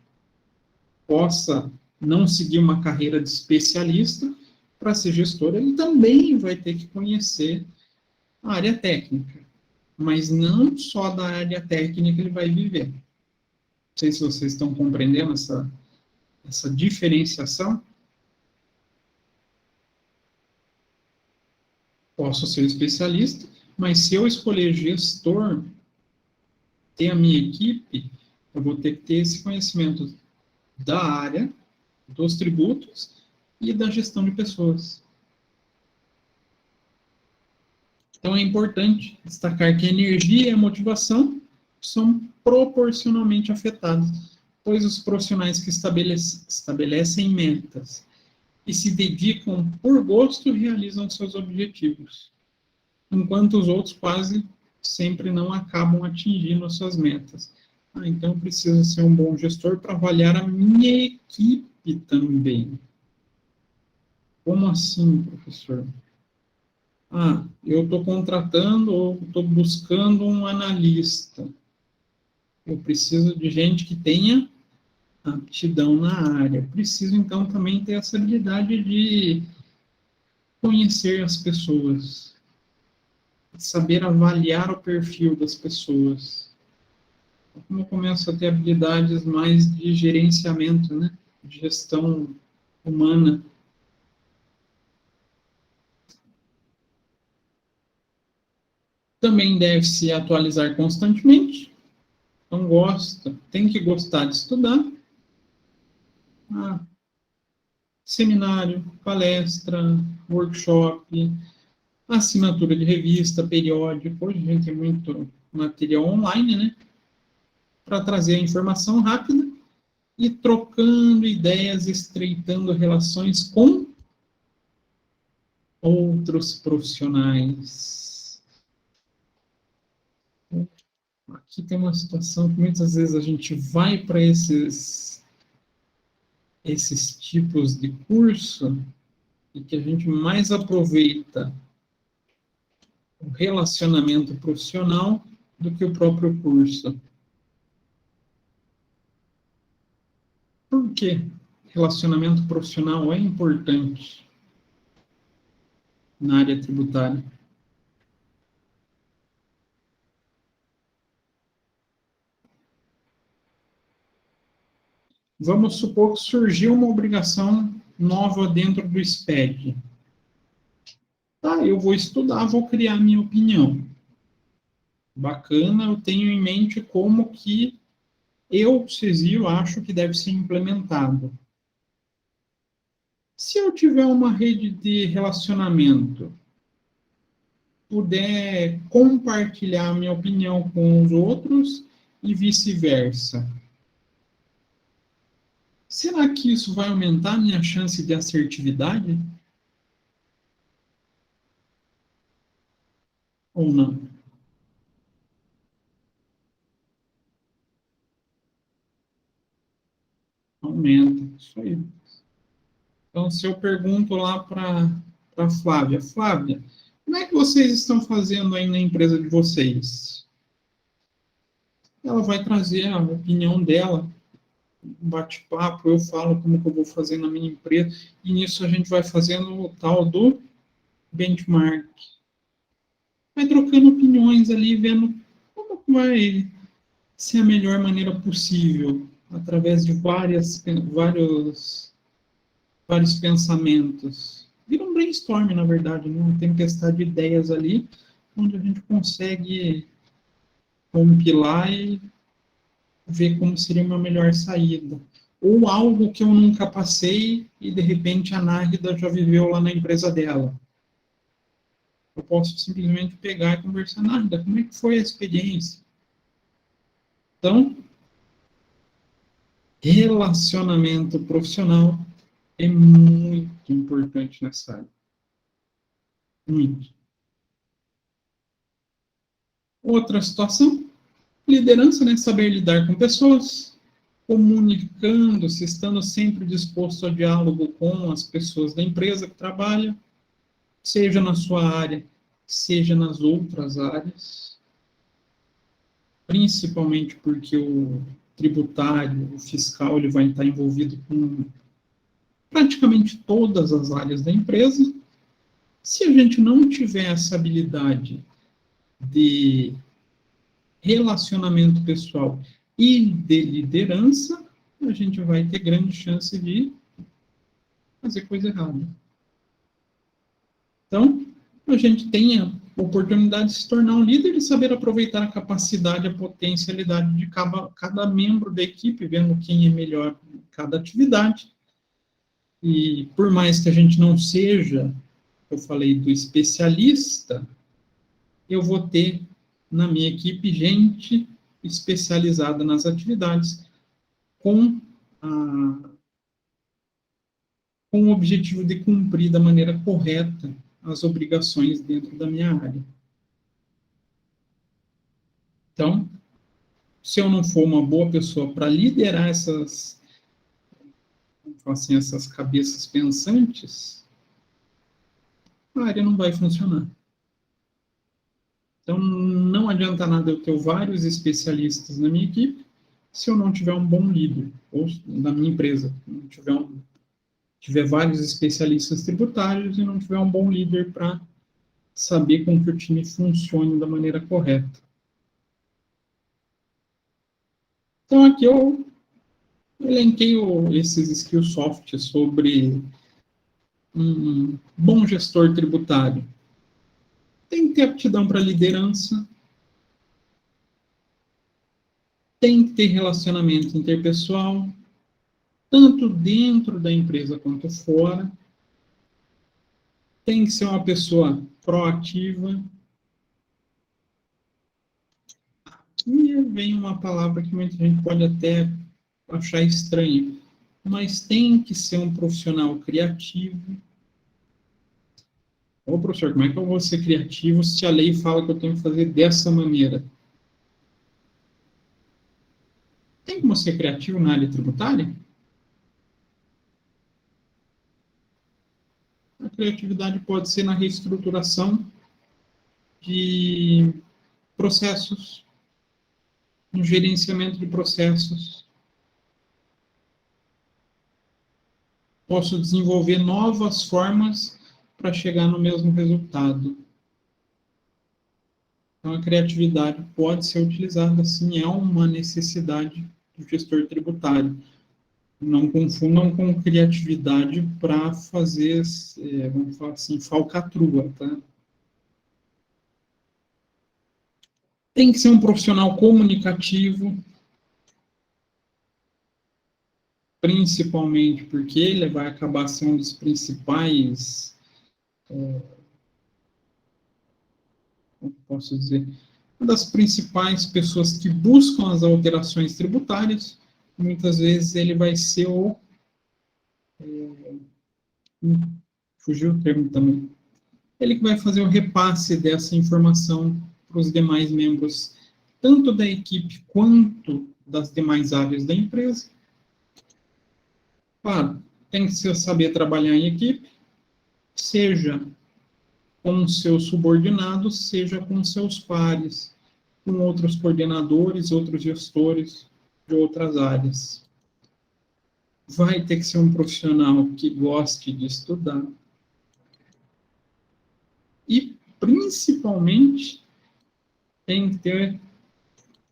possa não seguir uma carreira de especialista, para ser gestor, ele também vai ter que conhecer a área técnica. Mas não só da área técnica ele vai viver. Não sei se vocês estão compreendendo essa diferenciação. Posso ser especialista, mas se eu escolher gestor, ter a minha equipe, eu vou ter que ter esse conhecimento da área, dos tributos e da gestão de pessoas. Então, é importante destacar que a energia e a motivação são proporcionalmente afetados, pois os profissionais que estabelecem metas e se dedicam por gosto realizam seus objetivos, enquanto os outros quase sempre não acabam atingindo as suas metas. Então, eu preciso ser um bom gestor para avaliar a minha equipe também. Como assim, professor? Eu estou contratando ou estou buscando um analista. Eu preciso de gente que tenha aptidão na área. Preciso, então, também ter essa habilidade de conhecer as pessoas, saber avaliar o perfil das pessoas. Como eu começo a ter habilidades mais de gerenciamento, né? De gestão humana. Também deve se atualizar constantemente. Então, tem que gostar de estudar. Seminário, palestra, workshop, assinatura de revista, periódico. Hoje a gente tem muito material online, né? Para trazer a informação rápida e trocando ideias, estreitando relações com outros profissionais. Aqui tem uma situação que muitas vezes a gente vai para esses tipos de curso e que a gente mais aproveita o relacionamento profissional do que o próprio curso. Por que relacionamento profissional é importante na área tributária? Vamos supor que surgiu uma obrigação nova dentro do SPED. Eu vou estudar, vou criar minha opinião. Bacana, eu tenho em mente como que eu, CESIO, acho que deve ser implementado. Se eu tiver uma rede de relacionamento, puder compartilhar minha opinião com os outros e vice-versa, será que isso vai aumentar a minha chance de assertividade? Ou não? Aumenta, isso aí. Então, se eu pergunto lá para a Flávia, Flávia, como é que vocês estão fazendo aí na empresa de vocês? Ela vai trazer a opinião dela, um bate-papo, eu falo como que eu vou fazer na minha empresa, e nisso a gente vai fazendo o tal do benchmark. Vai trocando opiniões ali, vendo como que vai ser a melhor maneira possível, através de vários pensamentos. Vira um brainstorm, na verdade, né? Uma tempestade de ideias ali, onde a gente consegue compilar e ver como seria uma melhor saída. Ou algo que eu nunca passei e, de repente, a Nárida já viveu lá na empresa dela. Eu posso simplesmente pegar e conversar, Nárida, como é que foi a experiência? Então, relacionamento profissional é muito importante nessa área. Muito. Outra situação, liderança, né? Saber lidar com pessoas, comunicando-se, estando sempre disposto ao diálogo com as pessoas da empresa que trabalha, seja na sua área, seja nas outras áreas, principalmente porque o tributário, o fiscal, ele vai estar envolvido com praticamente todas as áreas da empresa. Se a gente não tiver essa habilidade de relacionamento pessoal e de liderança, a gente vai ter grande chance de fazer coisa errada. Então, a gente tem a oportunidade de se tornar um líder e saber aproveitar a capacidade, a potencialidade de cada membro da equipe, vendo quem é melhor em cada atividade. E por mais que a gente não seja, eu falei do especialista, eu vou ter na minha equipe gente especializada nas atividades com o objetivo de cumprir da maneira correta as obrigações dentro da minha área. Então, se eu não for uma boa pessoa para liderar essas cabeças pensantes, a área não vai funcionar. Então, não adianta nada eu ter vários especialistas na minha equipe se eu não tiver um bom líder, ou na minha empresa, não tiver vários especialistas tributários e não tiver um bom líder para saber como que o time funcione da maneira correta. Então, aqui eu elenquei esses skill soft sobre um bom gestor tributário. Tem que ter aptidão para liderança, tem que ter relacionamento interpessoal, tanto dentro da empresa quanto fora, tem que ser uma pessoa proativa. E vem uma palavra que muita gente pode até achar estranha, mas tem que ser um profissional criativo. Ô, professor, como é que eu vou ser criativo se a lei fala que eu tenho que fazer dessa maneira? Tem como ser criativo na área tributária? A criatividade pode ser na reestruturação de processos, no gerenciamento de processos. Posso desenvolver novas formas para chegar no mesmo resultado. Então, a criatividade pode ser utilizada, sim, é uma necessidade do gestor tributário. Não confundam com criatividade para fazer, vamos falar assim, falcatrua, tá? Tem que ser um profissional comunicativo, principalmente porque ele vai acabar sendo um dos principais, como posso dizer, uma das principais pessoas que buscam as alterações tributárias. Muitas vezes ele vai ser o fugiu o termo também. Ele que vai fazer o repasse dessa informação para os demais membros, tanto da equipe quanto das demais áreas da empresa. Claro, tem que saber trabalhar em equipe, seja com seus subordinados, seja com seus pares, com outros coordenadores, outros gestores de outras áreas. Vai ter que ser um profissional que goste de estudar. E, principalmente, tem que ter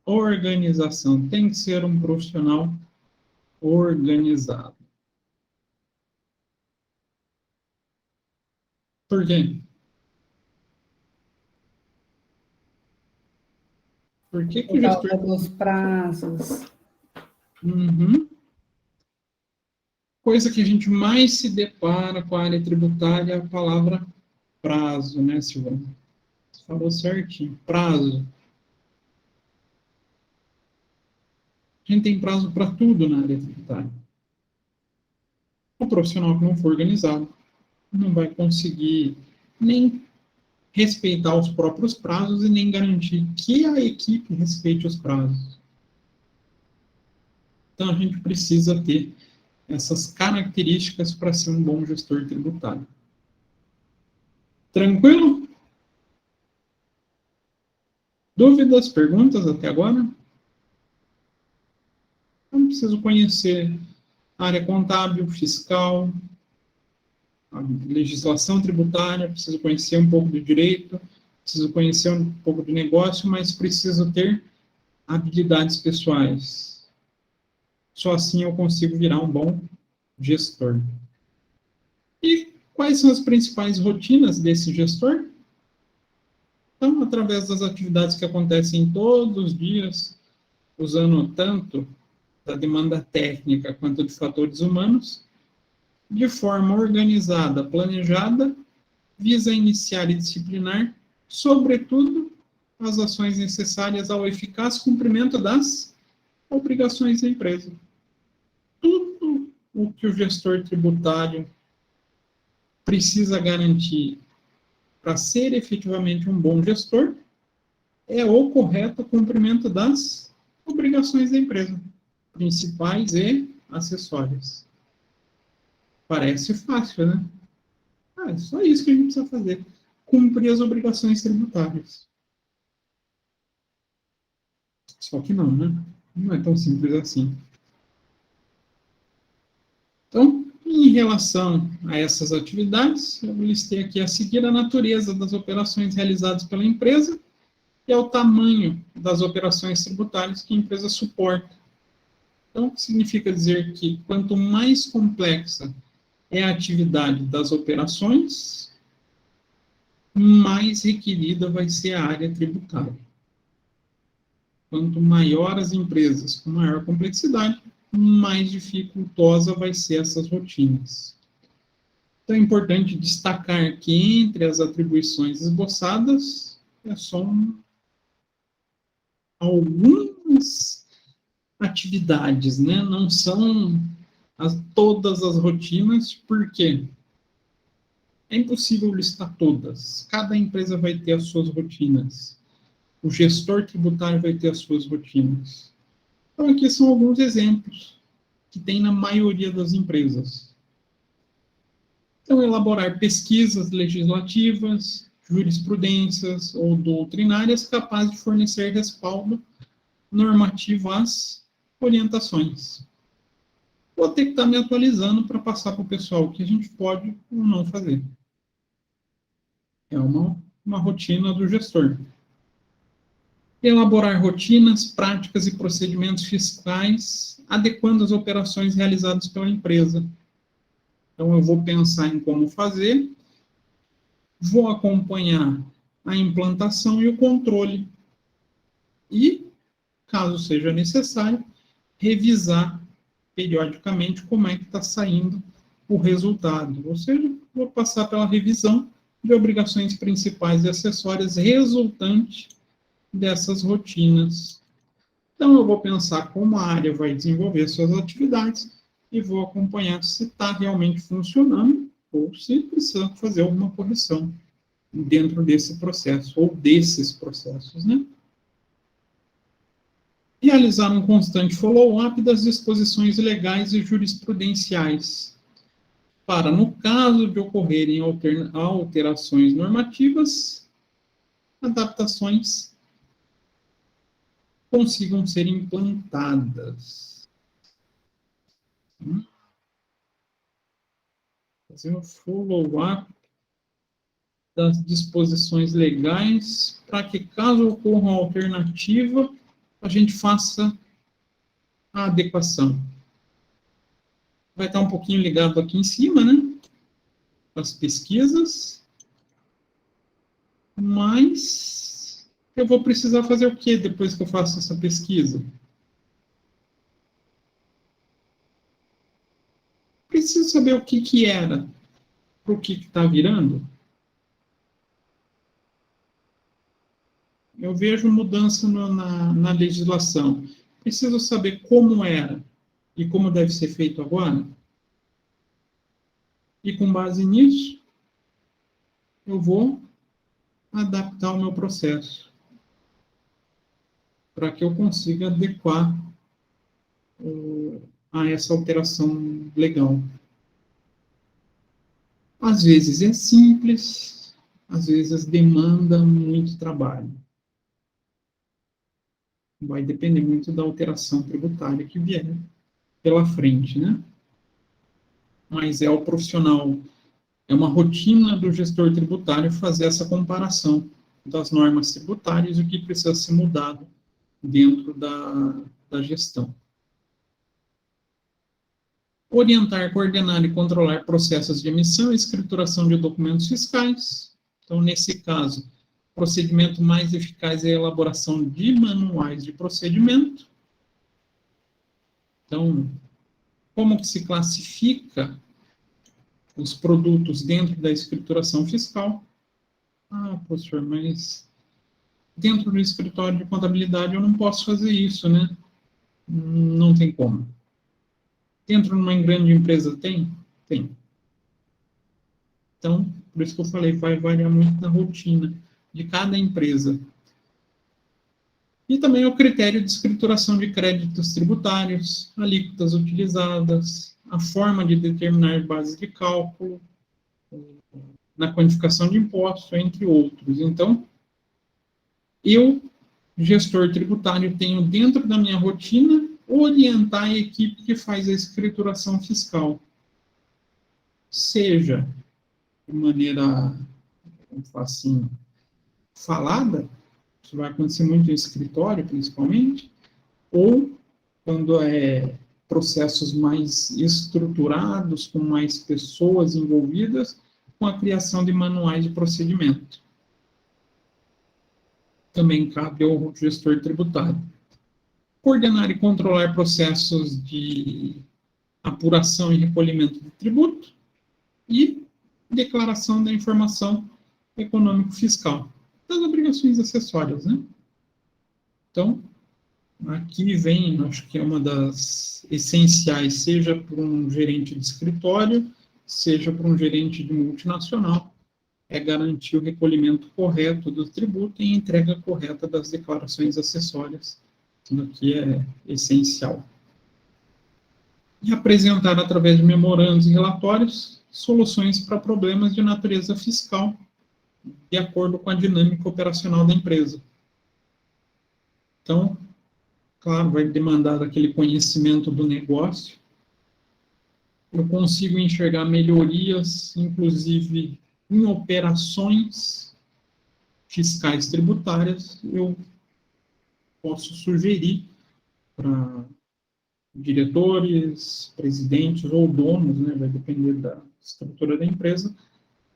organização. Tem que ser um profissional organizado. Por quê? Por que que o Por gestor... causa dos prazos. Uhum. Coisa que a gente mais se depara com a área tributária é a palavra prazo, né, Silvana? Você falou certinho, prazo. A gente tem prazo para tudo na área tributária. O profissional que não for organizado não vai conseguir nem respeitar os próprios prazos e nem garantir que a equipe respeite os prazos. Então, a gente precisa ter essas características para ser um bom gestor tributário. Tranquilo? Dúvidas, perguntas até agora? Eu preciso conhecer a área contábil, fiscal, a legislação tributária, preciso conhecer um pouco de direito, preciso conhecer um pouco de negócio, mas preciso ter habilidades pessoais. Só assim eu consigo virar um bom gestor. E quais são as principais rotinas desse gestor? Então, através das atividades que acontecem todos os dias, usando tanto da demanda técnica quanto de fatores humanos, de forma organizada, planejada, visa iniciar e disciplinar, sobretudo, as ações necessárias ao eficaz cumprimento das obrigações da empresa. Tudo o que o gestor tributário precisa garantir para ser efetivamente um bom gestor é o correto cumprimento das obrigações da empresa, principais e acessórias. Parece fácil, né? É só isso que a gente precisa fazer. Cumprir as obrigações tributárias. Só que não, né? Não é tão simples assim. Então, em relação a essas atividades, eu listei aqui a seguir a natureza das operações realizadas pela empresa e ao tamanho das operações tributárias que a empresa suporta. Então, significa dizer que quanto mais complexa é a atividade das operações, mais requerida vai ser a área tributária. Quanto maior as empresas com maior complexidade, mais dificultosa vai ser essas rotinas. Então, é importante destacar que entre as atribuições esboçadas, é só algumas atividades, né? Não são todas as rotinas, porque é impossível listar todas. Cada empresa vai ter as suas rotinas. O gestor tributário vai ter as suas rotinas. Então, aqui são alguns exemplos que tem na maioria das empresas. Então, elaborar pesquisas legislativas, jurisprudências ou doutrinárias capazes de fornecer respaldo normativo às orientações. Vou ter que estar me atualizando para passar para o pessoal o que a gente pode ou não fazer. É uma rotina do gestor. Elaborar rotinas, práticas e procedimentos fiscais adequando as operações realizadas pela empresa. Então, eu vou pensar em como fazer, vou acompanhar a implantação e o controle. E, caso seja necessário, revisar periodicamente como é que está saindo o resultado. Ou seja, vou passar pela revisão de obrigações principais e acessórias resultante dessas rotinas. Então, eu vou pensar como a área vai desenvolver suas atividades e vou acompanhar se está realmente funcionando ou se precisa fazer alguma correção dentro desse processo, ou desses processos, né? Realizar um constante follow-up das disposições legais e jurisprudenciais, para, no caso de ocorrerem alterações normativas, adaptações consigam ser implantadas. Fazer um follow-up das disposições legais, para que, caso ocorra uma alternativa, a gente faça a adequação. Vai estar um pouquinho ligado aqui em cima, né? As pesquisas. Mas eu vou precisar fazer o quê depois que eu faço essa pesquisa? Preciso saber o que era, para o que está virando. Eu vejo mudança na legislação. Preciso saber como era e como deve ser feito agora. E com base nisso, eu vou adaptar o meu processo para que eu consiga adequar a essa alteração legal. Às vezes é simples, às vezes demanda muito trabalho. Vai depender muito da alteração tributária que vier pela frente, né? Mas é o profissional, é uma rotina do gestor tributário fazer essa comparação das normas tributárias e o que precisa ser mudado dentro da gestão. Orientar, coordenar e controlar processos de emissão e escrituração de documentos fiscais. Então, nesse caso, o procedimento mais eficaz é a elaboração de manuais de procedimento. Então, como que se classifica os produtos dentro da escrituração fiscal? Ah, professor, mas dentro do escritório de contabilidade eu não posso fazer isso, né? Não tem como. Dentro de uma grande empresa tem? Tem. Então, por isso que eu falei, vai variar muito na rotina de cada empresa. E também o critério de escrituração de créditos tributários, alíquotas utilizadas, a forma de determinar bases de cálculo, na quantificação de impostos, entre outros. Então, eu, gestor tributário, tenho dentro da minha rotina orientar a equipe que faz a escrituração fiscal. Seja de maneira, vamos falar assim, falada, isso vai acontecer muito em escritório, principalmente, ou quando é processos mais estruturados, com mais pessoas envolvidas, com a criação de manuais de procedimento. Também cabe ao gestor tributário. Coordenar e controlar processos de apuração e recolhimento de tributo e declaração da informação econômico-fiscal, das obrigações acessórias, né? Então, aqui vem, acho que é uma das essenciais, seja para um gerente de escritório, seja para um gerente de multinacional, é garantir o recolhimento correto do tributo e a entrega correta das declarações acessórias. Isso aqui é essencial. E apresentar, através de memorandos e relatórios, soluções para problemas de natureza fiscal, de acordo com a dinâmica operacional da empresa. Então, claro, vai demandar aquele conhecimento do negócio. Eu consigo enxergar melhorias, inclusive em operações fiscais tributárias, eu posso sugerir para diretores, presidentes ou donos, né, vai depender da estrutura da empresa,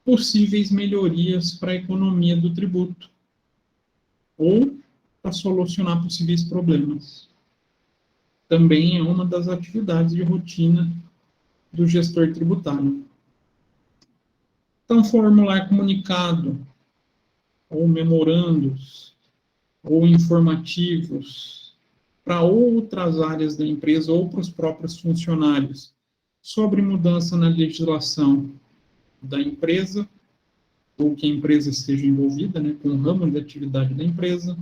possíveis melhorias para a economia do tributo ou para solucionar possíveis problemas. Também é uma das atividades de rotina do gestor tributário. Então, formular comunicado ou memorandos ou informativos para outras áreas da empresa ou para os próprios funcionários, sobre mudança na legislação da empresa, ou que a empresa esteja envolvida, né, com o ramo de atividade da empresa.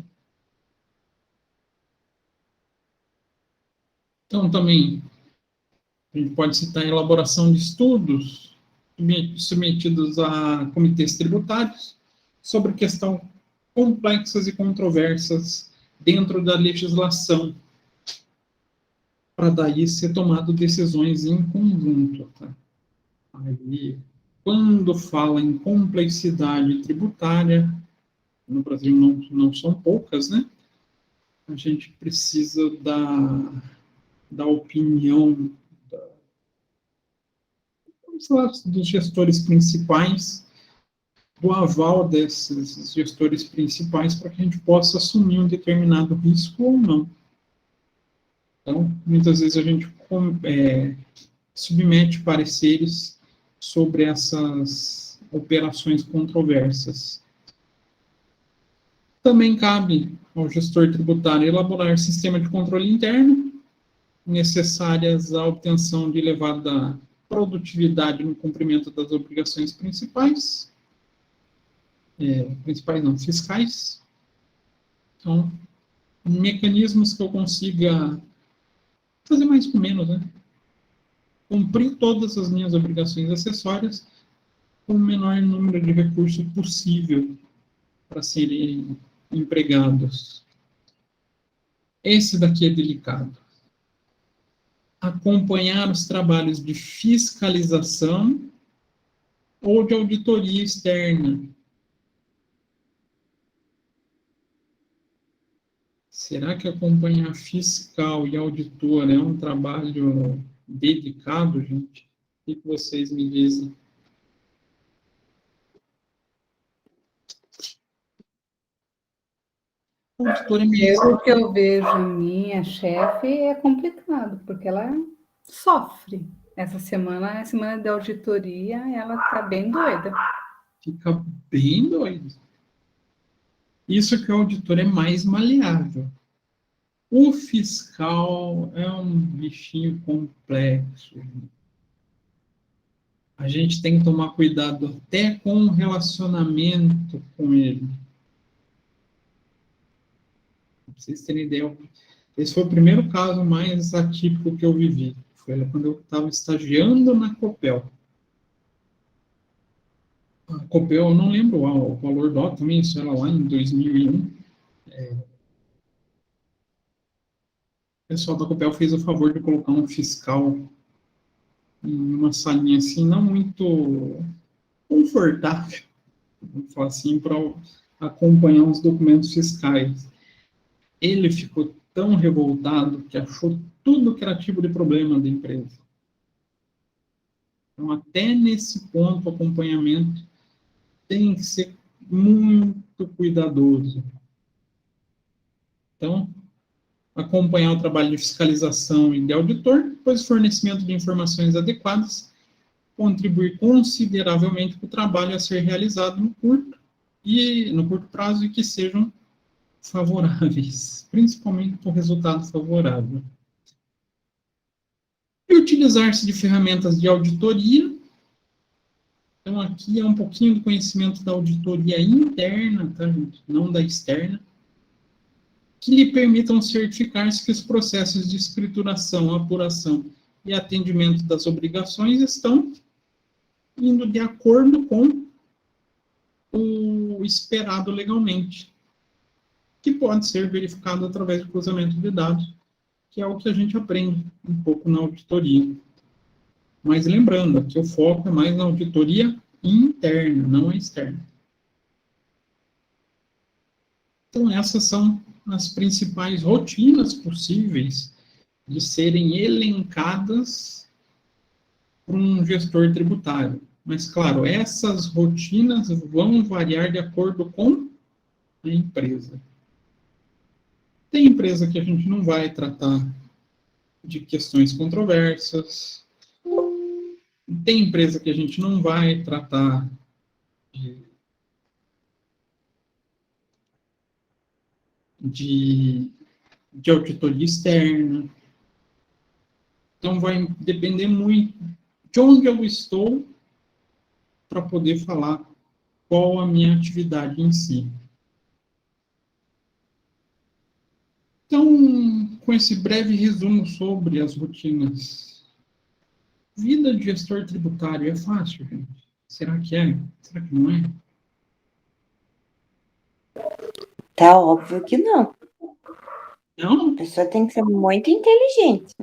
Então, também, a gente pode citar a elaboração de estudos submetidos a comitês tributários sobre questões complexas e controversas dentro da legislação, para daí ser tomado decisões em conjunto. Tá? Aí, quando fala em complexidade tributária, no Brasil não são poucas, né? A gente precisa da opinião vamos falar dos gestores principais, do aval desses gestores principais para que a gente possa assumir um determinado risco ou não. Então, muitas vezes a gente submete pareceres sobre essas operações controversas. Também cabe ao gestor tributário elaborar sistema de controle interno, necessárias à obtenção de elevada produtividade no cumprimento das obrigações principais, fiscais. Então, mecanismos que eu consiga fazer mais com menos, né? Cumprir todas as minhas obrigações acessórias com o menor número de recursos possível para serem empregados. Esse daqui é delicado. Acompanhar os trabalhos de fiscalização ou de auditoria externa. Será que acompanhar fiscal e auditor é um trabalho dedicado, gente? O que vocês me dizem? Pelo que eu vejo, minha chefe é complicado, porque ela sofre. Essa semana, a semana de auditoria, ela está bem doida. Fica bem doido. Isso que o auditor é mais maleável. O fiscal é um bichinho complexo. A gente tem que tomar cuidado até com o relacionamento com ele. Pra vocês terem ideia, esse foi o primeiro caso mais atípico que eu vivi. Foi quando eu estava estagiando na Copel. A Copel, eu não lembro o valor do também, isso era lá em 2001. O pessoal da Copel fez o favor de colocar um fiscal em uma salinha assim, não muito confortável, vamos falar assim, para acompanhar os documentos fiscais. Ele ficou tão revoltado que achou tudo que era tipo de problema da empresa. Então, até nesse ponto, o acompanhamento tem que ser muito cuidadoso. Então, acompanhar o trabalho de fiscalização e de auditor, depois fornecimento de informações adequadas, contribuir consideravelmente para o trabalho a ser realizado no curto prazo e que sejam favoráveis, principalmente para o resultado favorável. E utilizar-se de ferramentas de auditoria. Então, aqui é um pouquinho do conhecimento da auditoria interna, tá, gente? Não da externa, que lhe permitam certificar-se que os processos de escrituração, apuração e atendimento das obrigações estão indo de acordo com o esperado legalmente, que pode ser verificado através do cruzamento de dados, que é o que a gente aprende um pouco na auditoria. Mas lembrando, que o foco é mais na auditoria interna, não a externa. Então, essas são as principais rotinas possíveis de serem elencadas por um gestor tributário. Mas, claro, essas rotinas vão variar de acordo com a empresa. Tem empresa que a gente não vai tratar de questões controversas. Tem empresa que a gente não vai tratar de auditoria externa. Então, vai depender muito de onde eu estou para poder falar qual a minha atividade em si. Então, com esse breve resumo sobre as rotinas, vida de gestor tributário é fácil, gente? Será que é? Será que não é? Tá óbvio que não. Não, A pessoa tem que ser muito inteligente.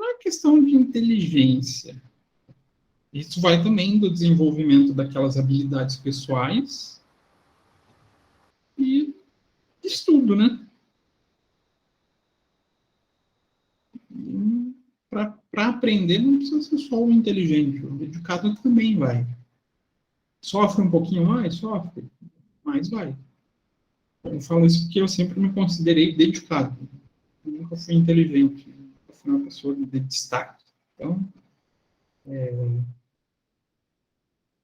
não é questão de inteligência. Isso vai também do desenvolvimento daquelas habilidades pessoais e de estudo, né? Para aprender não precisa ser só o inteligente, o dedicado também vai. Sofre um pouquinho mais? Sofre, mas vai. Eu falo isso porque eu sempre me considerei dedicado. Eu nunca fui inteligente, nunca fui uma pessoa de destaque. Então,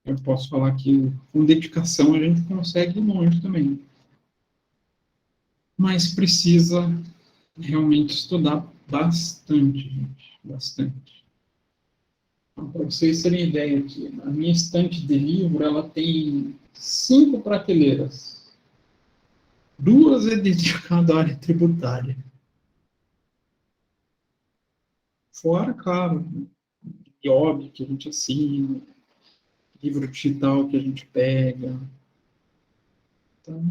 eu posso falar que com dedicação a gente consegue ir longe também. Mas precisa realmente estudar bastante, gente. Bastante. Então, para vocês terem ideia aqui, a minha estante de livro, ela tem 5 prateleiras. 2 é dedicada à área tributária. Fora, claro, IOB que a gente assina, livro digital que a gente pega. Então,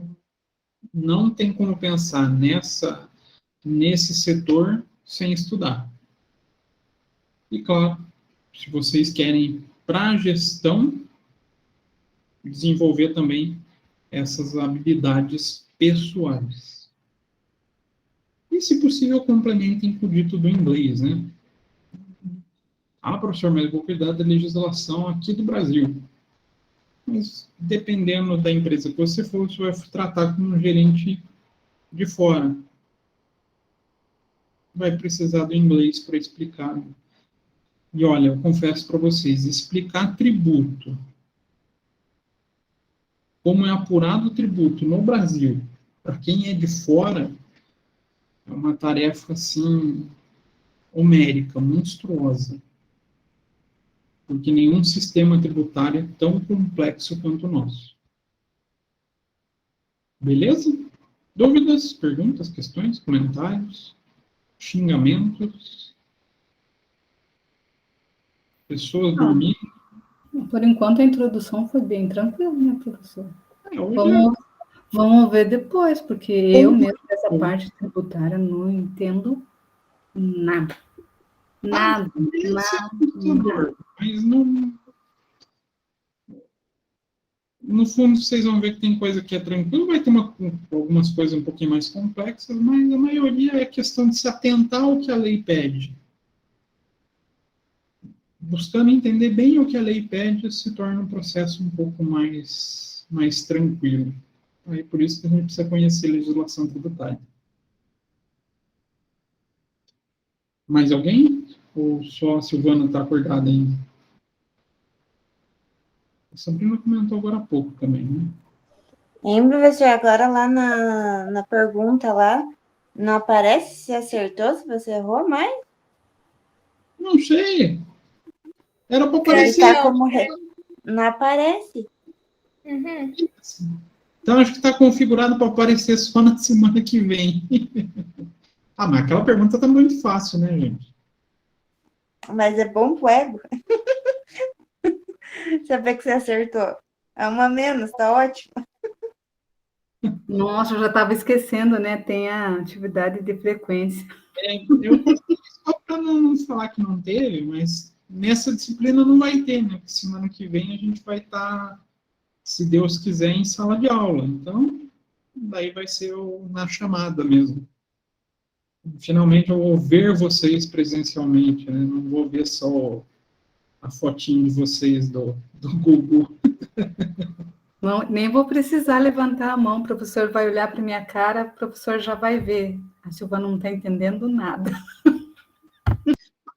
não tem como pensar nesse setor sem estudar. E, claro, se vocês querem, para a gestão, desenvolver também essas habilidades pessoais. E, se possível, complementem com o dito do inglês, né? Ah, professor, mas eu vou cuidar da legislação aqui do Brasil. Mas, dependendo da empresa que você for, você vai tratar com um gerente de fora. Vai precisar do inglês para explicar. E, olha, eu confesso para vocês, explicar tributo, como é apurado o tributo no Brasil, para quem é de fora, é uma tarefa, assim, homérica, monstruosa. Porque nenhum sistema tributário é tão complexo quanto o nosso. Beleza? Dúvidas, perguntas, questões, comentários, xingamentos? Pessoas dormindo? Por enquanto, a introdução foi bem tranquila, né, professor? Hoje Vamos ver depois, porque eu mesmo, essa parte tributária, não entendo nada. Nada. Mas não... No fundo, vocês vão ver que tem coisa que é tranquilo, vai ter algumas coisas um pouquinho mais complexas, mas a maioria é questão de se atentar ao que a lei pede. Buscando entender bem o que a lei pede, se torna um processo um pouco mais tranquilo. Aí, por isso que a gente precisa conhecer a legislação tributária. Mais alguém? Ou só a Silvana está acordada ainda? A Sabrina comentou agora há pouco também, né? Hein, professor, agora lá na pergunta lá, não aparece se acertou, se você errou, mas Não sei. Era para ele aparecer. tá como não aparece. Uhum. Então, acho que está configurado para aparecer só na semana que vem. Ah, mas aquela pergunta está muito fácil, né, gente? Mas é bom pro ego. Saber que você acertou. É uma menos, tá ótimo. Nossa, eu já estava esquecendo, né? Tem a atividade de frequência. Eu só para não falar que não teve, mas nessa disciplina não vai ter, né? Porque semana que vem a gente vai estar, se Deus quiser, em sala de aula. Então, daí vai ser na chamada mesmo. Finalmente eu vou ver vocês presencialmente, né? Não vou ver só a fotinho de vocês do Google. Não, nem vou precisar levantar a mão, o professor vai olhar para minha cara, o professor já vai ver. A Silvana não está entendendo nada.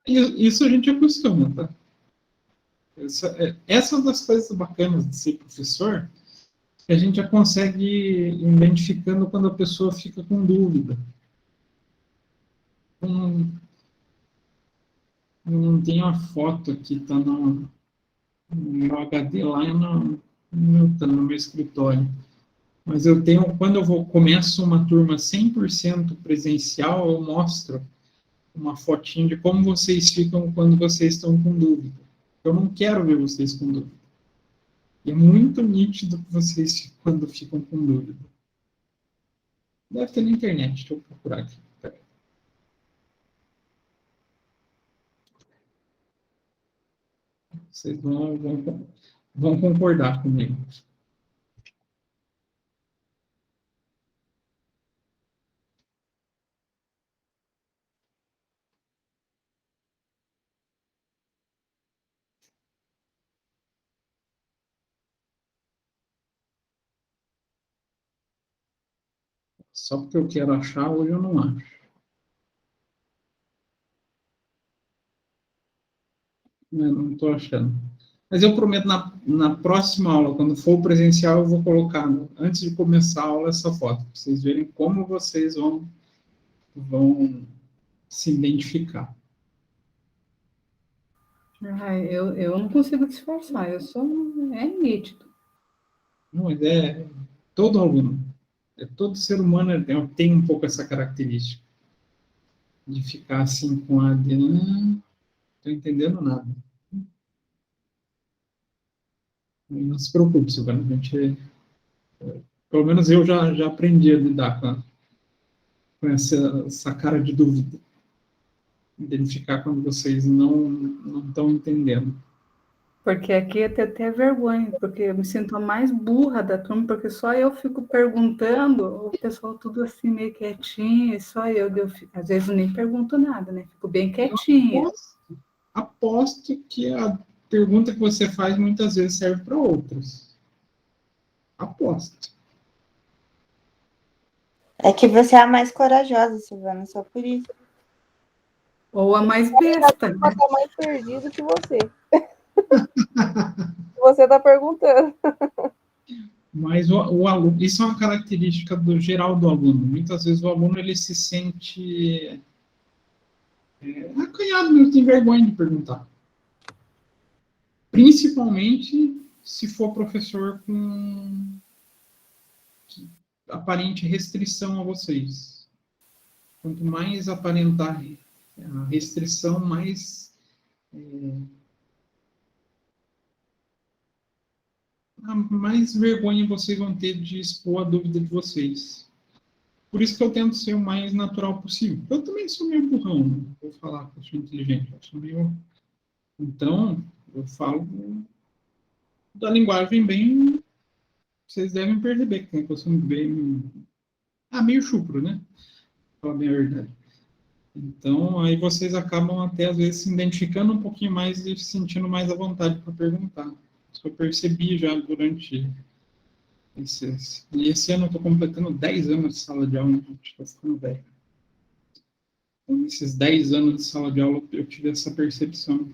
Isso a gente acostuma, tá? Essa é uma das coisas bacanas de ser professor, que a gente já consegue ir identificando quando a pessoa fica com dúvida. não tenho a foto aqui, está no meu HD lá no meu escritório. Mas eu tenho, quando começo uma turma 100% presencial, eu mostro uma fotinho de como vocês ficam quando vocês estão com dúvida. Eu não quero ver vocês com dúvida. E é muito nítido que vocês quando ficam com dúvida. Deve ter na internet, deixa eu procurar aqui. Vocês vão concordar comigo. Só porque eu quero achar, hoje eu não acho. Eu não estou achando. Mas eu prometo, na próxima aula, quando for presencial, eu vou colocar, antes de começar a aula, essa foto, para vocês verem como vocês vão se identificar. Eu não consigo disfarçar, é nítido. Não, mas todo aluno, todo ser humano tem um pouco essa característica de ficar assim com a de, não estou entendendo nada. Não se preocupe, Silvana, pelo menos eu já aprendi a lidar com essa cara de dúvida. Identificar quando vocês não estão entendendo. Porque aqui eu tenho até vergonha, porque eu me sinto a mais burra da turma, porque só eu fico perguntando, o pessoal tudo assim meio quietinho, e só às vezes eu nem pergunto nada, né? Fico bem quietinha. Aposto que a pergunta que você faz muitas vezes serve para outros. Aposto. É que você é a mais corajosa, Silvana, só por isso. Ou a mais besta. Eu estou mais perdido que você. Você está perguntando. Mas o aluno, isso é uma característica geral do aluno. Muitas vezes o aluno ele se sente acanhado, mesmo, tem vergonha de perguntar. Principalmente se for professor com aparente restrição a vocês. Quanto mais aparentar a restrição, mais vergonha vocês vão ter de expor a dúvida de vocês. Por isso que eu tento ser o mais natural possível. Eu também sou meio burrão, né? Vou falar que eu sou inteligente. Eu sou meio... Então, eu falo da linguagem bem... Vocês devem perceber que eu sou bem... meio chupro, né? Pra falar bem a verdade. Então, aí vocês acabam até, às vezes, se identificando um pouquinho mais e se sentindo mais à vontade para perguntar. Isso eu percebi já durante esse ano eu estou completando 10 anos de sala de aula, gente, estou ficando velho. Então, nesses 10 anos de sala de aula, eu tive essa percepção.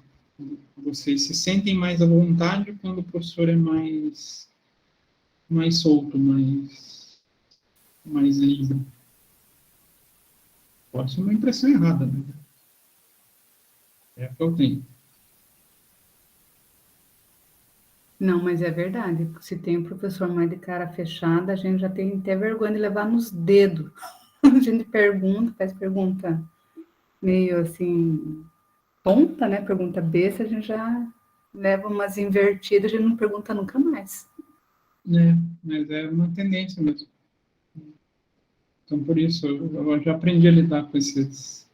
Vocês se sentem mais à vontade quando o professor é mais solto, mais livre. Pode ser uma impressão errada, né? É o que eu tenho. Não, mas é verdade. Se tem um professor mais de cara fechada, a gente já tem até vergonha de levar nos dedos. A gente faz pergunta meio assim, tonta, né? Pergunta besta, a gente já leva umas invertidas, a gente não pergunta nunca mais. Mas é uma tendência mesmo. Então, por isso, eu já aprendi a lidar com essas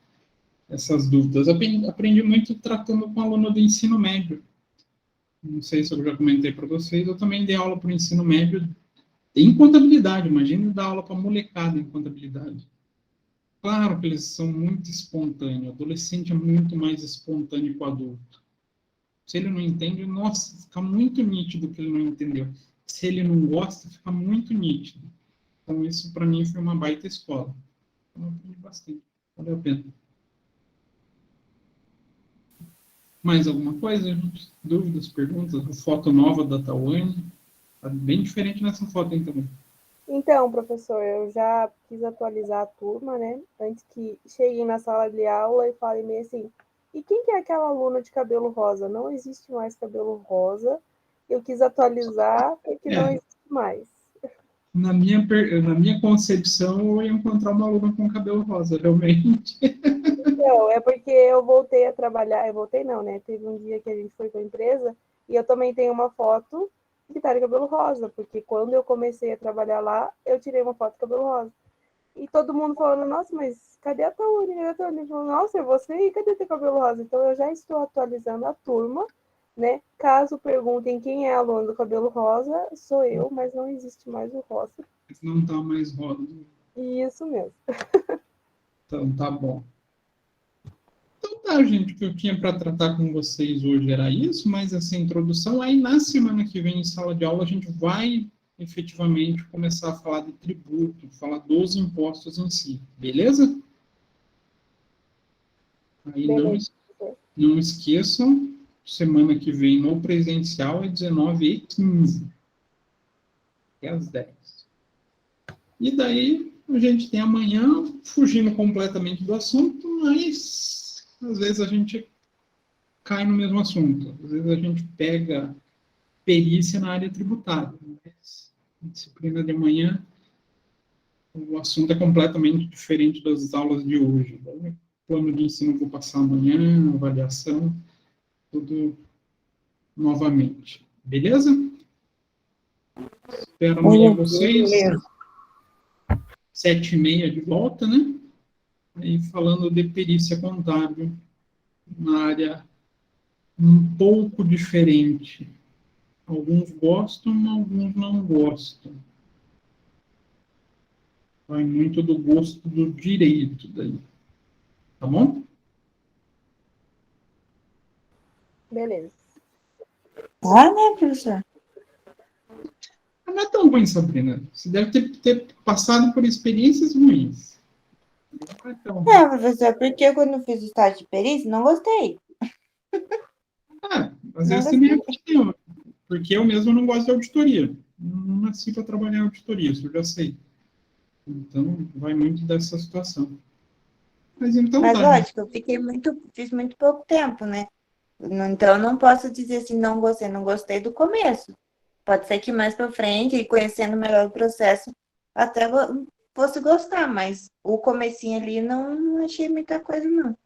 dúvidas. Aprendi muito tratando com aluno do ensino médio. Não sei se eu já comentei para vocês, eu também dei aula para o ensino médio em contabilidade. Imagina dar aula para molecada em contabilidade. Claro que eles são muito espontâneos. O adolescente é muito mais espontâneo que o adulto. Se ele não entende, nossa, fica muito nítido que ele não entendeu. Se ele não gosta, fica muito nítido. Então, isso para mim foi uma baita escola. Então, eu aprendi bastante. Valeu a pena. Mais alguma coisa, gente? Dúvidas, perguntas? A foto nova da Tawane. Está bem diferente nessa foto aí também. Então, professor, eu já quis atualizar a turma, né? Antes que cheguem na sala de aula e falem meio assim, E quem que é aquela aluna de cabelo rosa? Não existe mais cabelo rosa. Eu quis atualizar porque não existe mais. Na minha concepção, eu ia encontrar uma aluna com cabelo rosa, realmente. Então, é porque eu voltei a trabalhar, eu voltei não, né? Teve um dia que a gente foi para a empresa e eu também tenho uma foto que tá de cabelo rosa, porque quando eu comecei a trabalhar lá, eu tirei uma foto de cabelo rosa. E todo mundo falando, nossa, mas cadê a Tauri? Cadê a Tauri? Ele falou, nossa, é você? E cadê teu cabelo rosa? Então eu já estou atualizando a turma, né? Caso perguntem quem é a aluna do cabelo rosa, sou eu, mas não existe mais o rosa. Não tá mais rosa. Isso mesmo. Então, tá bom. Então tá, gente, o que eu tinha para tratar com vocês hoje era isso, mais essa introdução. Aí na semana que vem, em sala de aula, a gente vai efetivamente começar a falar de tributo, falar dos impostos em si, beleza? Aí Beleza. não esqueçam, semana que vem no presencial é 19h15, até às 10. E daí a gente tem amanhã, fugindo completamente do assunto, mas às vezes a gente cai no mesmo assunto. Às vezes a gente pega perícia na área tributária. Mas a disciplina de manhã, o assunto é completamente diferente das aulas de hoje. O plano de ensino eu vou passar amanhã, avaliação, tudo novamente. Beleza? Espero amanhã vocês. 7h30 de volta, né? Aí falando de perícia contábil, na área um pouco diferente. Alguns gostam, alguns não gostam. Vai muito do gosto do direito daí. Tá bom? Beleza. Ah, né, professor? Não é tão ruim, Sabrina. Você deve ter passado por experiências ruins. Não é tão ruim. Não, professor, porque quando eu fiz o estágio de perícia, não gostei. Às Não vezes também é gostei. questão, porque eu mesmo não gosto de auditoria. Não nasci para trabalhar em auditoria, isso eu já sei. Então, vai muito dessa situação. Mas então Mas tá. lógico, eu fiz muito pouco tempo, né? Então, não posso dizer assim, não gostei, não gostei do começo. Pode ser que mais pra frente, e conhecendo melhor o processo, até fosse gostar, mas o comecinho ali não achei muita coisa, não.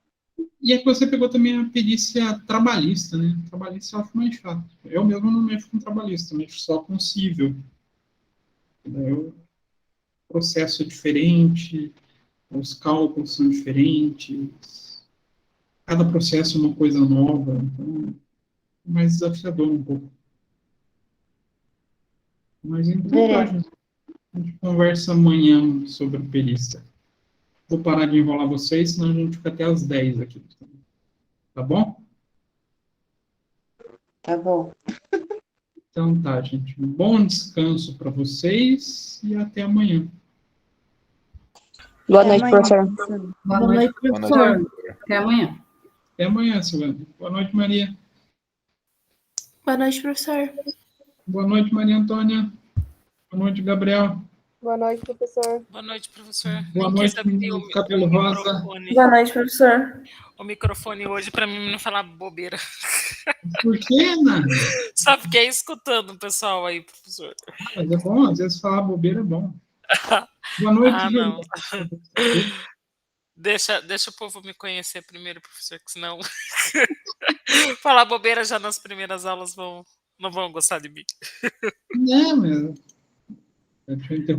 E é que você pegou também a perícia trabalhista, né? Trabalhista eu acho mais chato. Eu mesmo não mexo com trabalhista, mexo só com cível. Daí o processo é diferente, os cálculos são diferentes, cada processo é uma coisa nova, então é mais desafiador um pouco. Mas então tá, Veremos. gente. A gente conversa amanhã sobre perícia. Vou parar de enrolar vocês, senão a gente fica até às 10 aqui. Tá bom? Tá bom. Então tá, gente. Um bom descanso para vocês e até amanhã. Boa Até noite, amanhã, professor. professor. Boa noite, professor. Até amanhã. Até amanhã, Silvana. Boa noite, Maria. Boa noite, professor. Boa noite, Maria Antônia. Boa noite, Gabriel. Boa noite, professor. Boa noite, professor. Boa Nem quis noite, abrir menino do cabelo rosa. microfone. Boa noite, professor. O microfone hoje para mim não falar bobeira. Por que, Ana? Só fiquei escutando o pessoal aí, professor. Mas é bom, às vezes falar bobeira é bom. Boa noite, não. Júlia. Deixa o povo me conhecer primeiro, professor, que senão falar bobeira já nas primeiras aulas não vão gostar de mim. Não, mas... Deixa eu interromper.